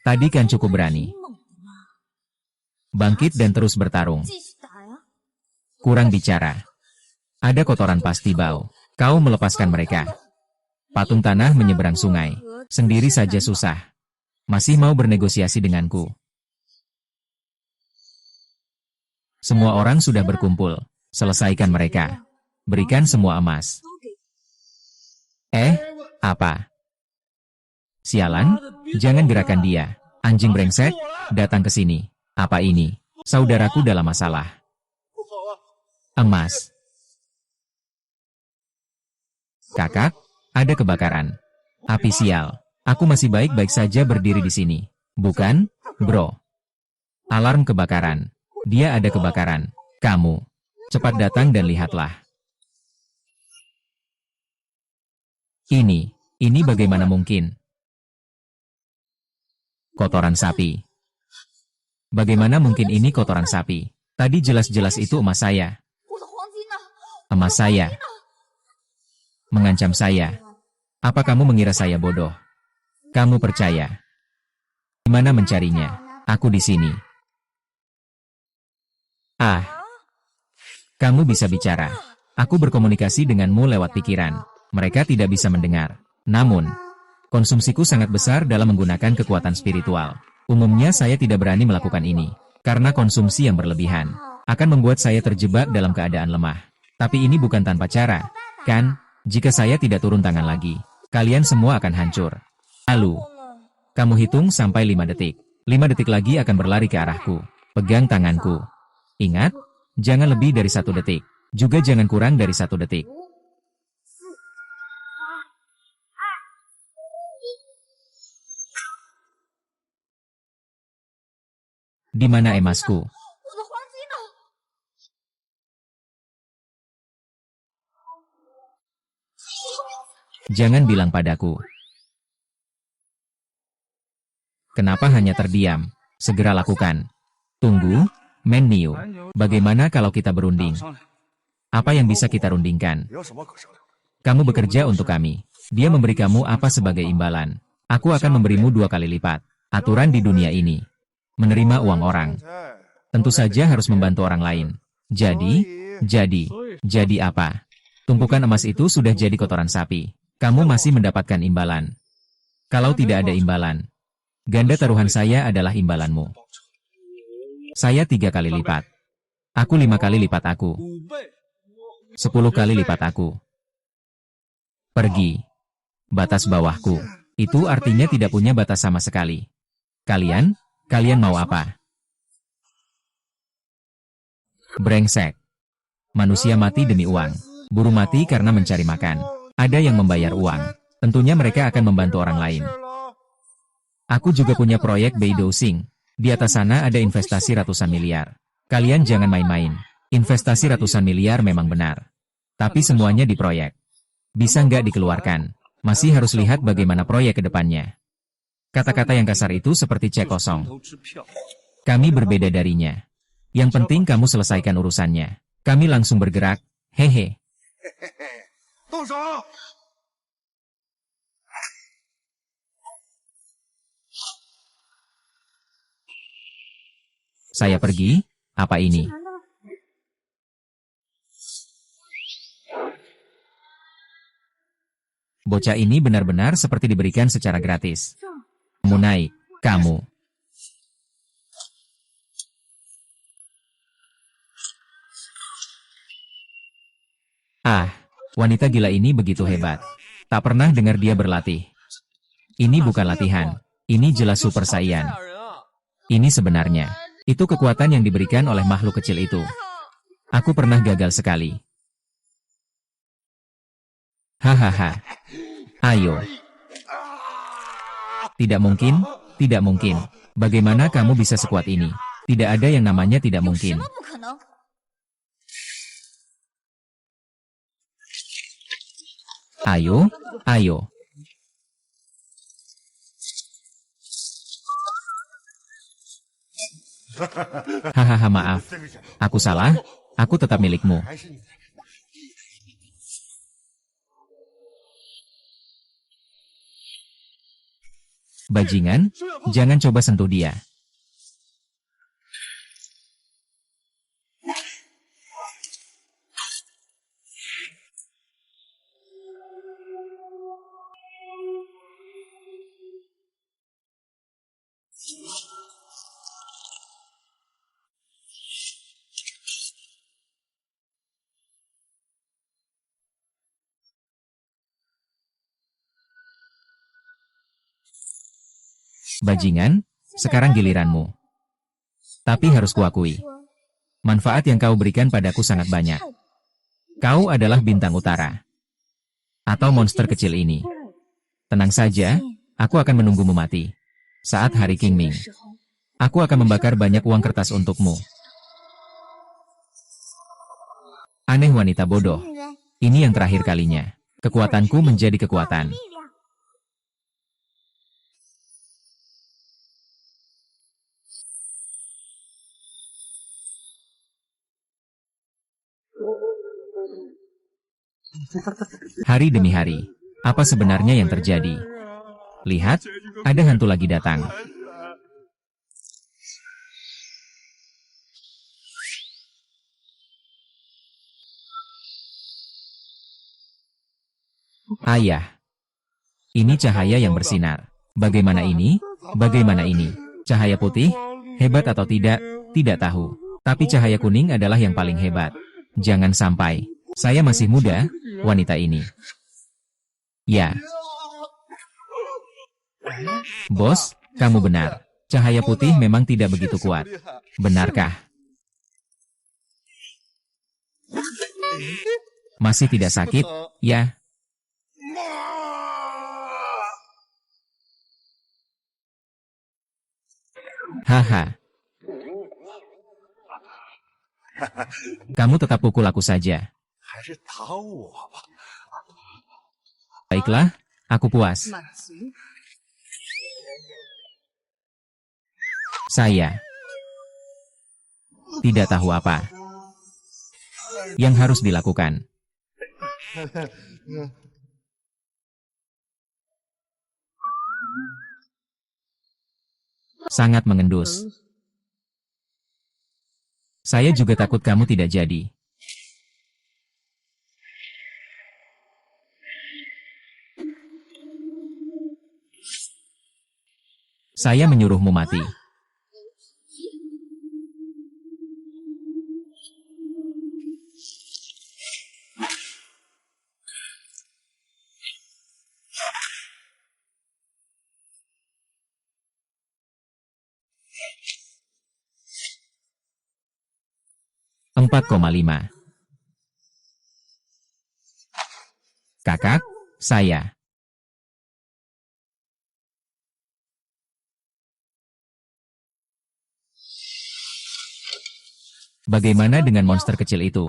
Tadi kan cukup berani. Bangkit dan terus bertarung. Kurang bicara. Ada kotoran pasti bau. Kau melepaskan mereka. Patung tanah menyeberang sungai. Sendiri saja susah. Masih mau bernegosiasi denganku? Semua orang sudah berkumpul. Selesaikan mereka. Berikan semua emas. 都给 Apa? Sialan, jangan gerakan dia. Anjing brengsek, datang ke sini. Apa ini? Saudaraku dalam masalah. 不好啊！ Emas. Kakak, ada kebakaran. Api sial. Aku masih baik-baik saja berdiri di sini. Bukan, bro? Alarm kebakaran. Dia ada kebakaran. Kamu. Cepat datang dan lihatlah. Ini bagaimana mungkin? Kotoran sapi. Bagaimana mungkin ini kotoran sapi? Tadi jelas-jelas itu emas saya. 我的黄金呢？ Emas saya. Mengancam saya. Apa kamu mengira saya bodoh? Kamu percaya? Di mana mencarinya? Aku di sini. Ah. Kamu bisa bicara. Aku berkomunikasi denganmu lewat pikiran. Mereka tidak bisa mendengar. Namun, konsumsiku sangat besar dalam menggunakan kekuatan spiritual. Umumnya saya tidak berani melakukan ini. Karena konsumsi yang berlebihan akan membuat saya terjebak dalam keadaan lemah. Tapi ini bukan tanpa cara, kan? Jika saya tidak turun tangan lagi, kalian semua akan hancur. Lalu, kamu hitung sampai 5 detik. 5 detik lagi akan berlari ke arahku. Pegang tanganku. Ingat, jangan lebih dari 1 detik. Juga jangan kurang dari 1 detik. Di mana emasku? 我的黄金呢？ Jangan bilang padaku. Kenapa hanya terdiam? Segera lakukan. Tunggu, Meniu. Bagaimana kalau kita berunding? 商量， Apa yang bisa kita rundingkan? 没有什么可商量。 Kamu bekerja untuk kami. Dia memberi kamu apa sebagai imbalan? Aku akan memberimu 2 kali lipat. Aturan di dunia ini. Menerima uang orang. Tentu saja harus membantu orang lain. Jadi apa? Tumpukan emas itu sudah jadi kotoran sapi. Kamu masih mendapatkan imbalan. Kalau tidak ada imbalan, ganda taruhan saya adalah imbalanmu. Saya 3 kali lipat. Aku 5 kali lipat aku. 5倍， 10 kali lipat aku. Pergi. Batas bawahku. Itu artinya tidak punya batas sama sekali. Kalian mau apa? Brengsek. Manusia mati demi uang. Burung mati karena mencari makan. Ada yang membayar uang. Tentunya mereka akan membantu orang lain. Aku juga punya proyek Bei Dosing. Di atas sana ada investasi ratusan miliar. Kalian jangan main-main. Investasi ratusan miliar memang benar. Tapi semuanya di proyek. Bisa nggak dikeluarkan? Masih harus lihat bagaimana proyek ke depannya. Kata-kata yang kasar itu seperti cek kosong. 头支票， Kami berbeda darinya. Yang penting kamu selesaikan urusannya. Kami langsung bergerak. Hehe. 动手！ Saya pergi? Apa ini? Bocah ini benar-benar seperti diberikan secara gratis. Kamu naik. Kamu. Ah, wanita gila ini begitu hebat. Tak pernah dengar dia berlatih. Ini bukan latihan. Ini jelas Super Saiyan. 人啊！ Ini sebenarnya. Itu kekuatan yang diberikan oleh makhluk kecil itu. Aku pernah gagal sekali. Hahaha. Ayo. Tidak mungkin, tidak mungkin. Bagaimana kamu bisa sekuat ini? Tidak ada yang namanya tidak 有什 mungkin. 么不可能？ Ayo, ayo. Hahaha, maaf. 这个人 Aku salah. Aku tetap milikmu. 还是你的。 Bajingan, jangan coba sentuh dia. Bajingan, sekarang giliranmu. Tapi harus kuakui, manfaat yang kau berikan padaku sangat banyak. Kau adalah bintang utara. Atau monster kecil ini. Tenang saja, aku akan menunggumu mati. Saat hari Qingming, aku akan membakar banyak uang kertas untukmu. Aneh wanita bodoh. Ini yang terakhir kalinya. Kekuatanku menjadi kekuatan. Hari demi hari. Apa sebenarnya yang terjadi? Lihat, ada hantu lagi datang. Ayah. Ini cahaya yang bersinar. Bagaimana ini? Bagaimana ini? Cahaya putih? Hebat atau tidak? Tidak tahu. Tapi cahaya kuning adalah yang paling hebat. Jangan sampai. Saya masih muda, wanita ini. Ya. Bos, kamu benar. Cahaya putih memang tidak begitu kuat. Benarkah? Masih tidak sakit? Ya. Haha. Kamu tetap pukul aku saja. Baiklah, aku puas. Saya tidak tahu apa yang harus dilakukan. Sangat mengendus. Saya juga takut kamu tidak jadi. Saya menyuruhmu mati. Empat koma lima. Kakak, saya. Bagaimana dengan monster kecil itu?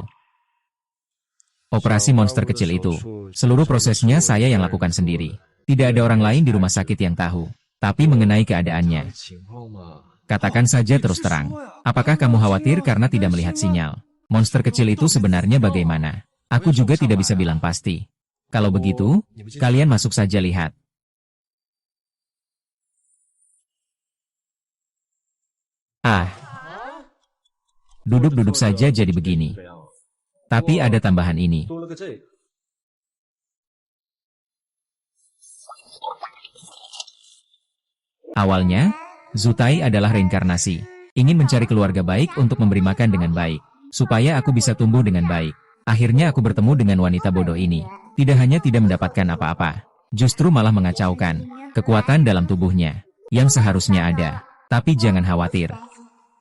Operasi monster kecil itu, seluruh prosesnya saya yang lakukan sendiri. Tidak ada orang lain di rumah sakit yang tahu. Tapi mengenai keadaannya, katakan saja terus terang. Apakah kamu khawatir karena tidak melihat sinyal? Monster kecil itu sebenarnya bagaimana? Aku juga tidak bisa bilang pasti. Kalau begitu, kalian masuk saja lihat. Ah. Duduk-duduk saja jadi begini. Tapi ada tambahan ini. Awalnya, Zutai adalah reinkarnasi. Ingin mencari keluarga baik untuk memberi makan dengan baik. Supaya aku bisa tumbuh dengan baik. Akhirnya aku bertemu dengan wanita bodoh ini. Tidak hanya tidak mendapatkan apa-apa. Justru malah mengacaukan kekuatan dalam tubuhnya. Yang seharusnya ada. Tapi jangan khawatir.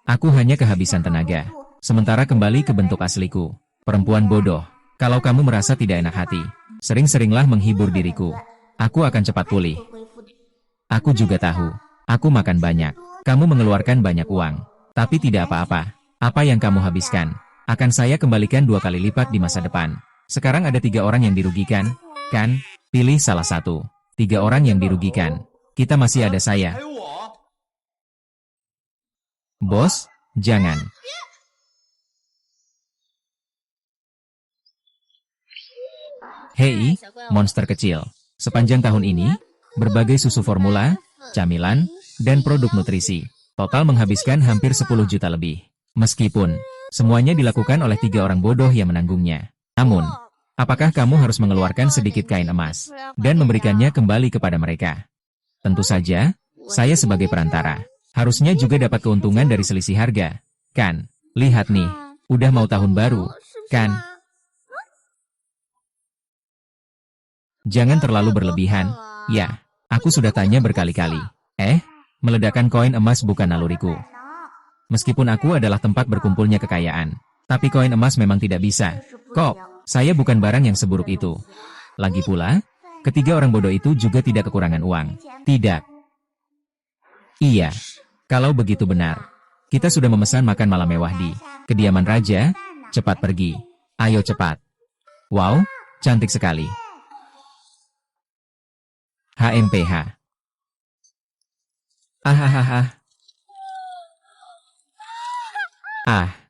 Aku hanya kehabisan tenaga. Sementara kembali ke bentuk asliku. Perempuan bodoh. Kalau kamu merasa tidak enak hati, sering-seringlah menghibur diriku. Aku akan cepat pulih. Aku juga tahu. Aku makan banyak. Kamu mengeluarkan banyak uang. Tapi tidak apa-apa. Apa yang kamu habiskan, akan saya kembalikan 2 kali lipat di masa depan. Sekarang ada 3 orang yang dirugikan, kan? Pilih salah satu. 3 orang yang dirugikan. Kita masih ada saya. Bos, jangan. Hei, monster kecil. Sepanjang tahun ini, berbagai susu formula, camilan, dan produk nutrisi, total menghabiskan hampir 10 juta lebih. Meskipun, semuanya dilakukan oleh 3 orang bodoh yang menanggungnya. Namun, apakah kamu harus mengeluarkan sedikit kain emas, dan memberikannya kembali kepada mereka? Tentu saja, saya sebagai perantara. Harusnya juga dapat keuntungan dari selisih harga, kan? Lihat nih, udah mau tahun baru, kan? Jangan terlalu berlebihan, ya. Aku sudah tanya berkali-kali. Meledakkan koin emas bukan naluriku. Meskipun aku adalah tempat berkumpulnya kekayaan. Tapi koin emas memang tidak bisa. Kok, saya bukan barang yang seburuk itu. Lagi pula, ketiga orang bodoh itu juga tidak kekurangan uang. Tidak. Iya. Kalau begitu benar. Kita sudah memesan makan malam mewah di kediaman raja. Cepat pergi. Ayo cepat. Wow, cantik sekali. HMPH. Ah.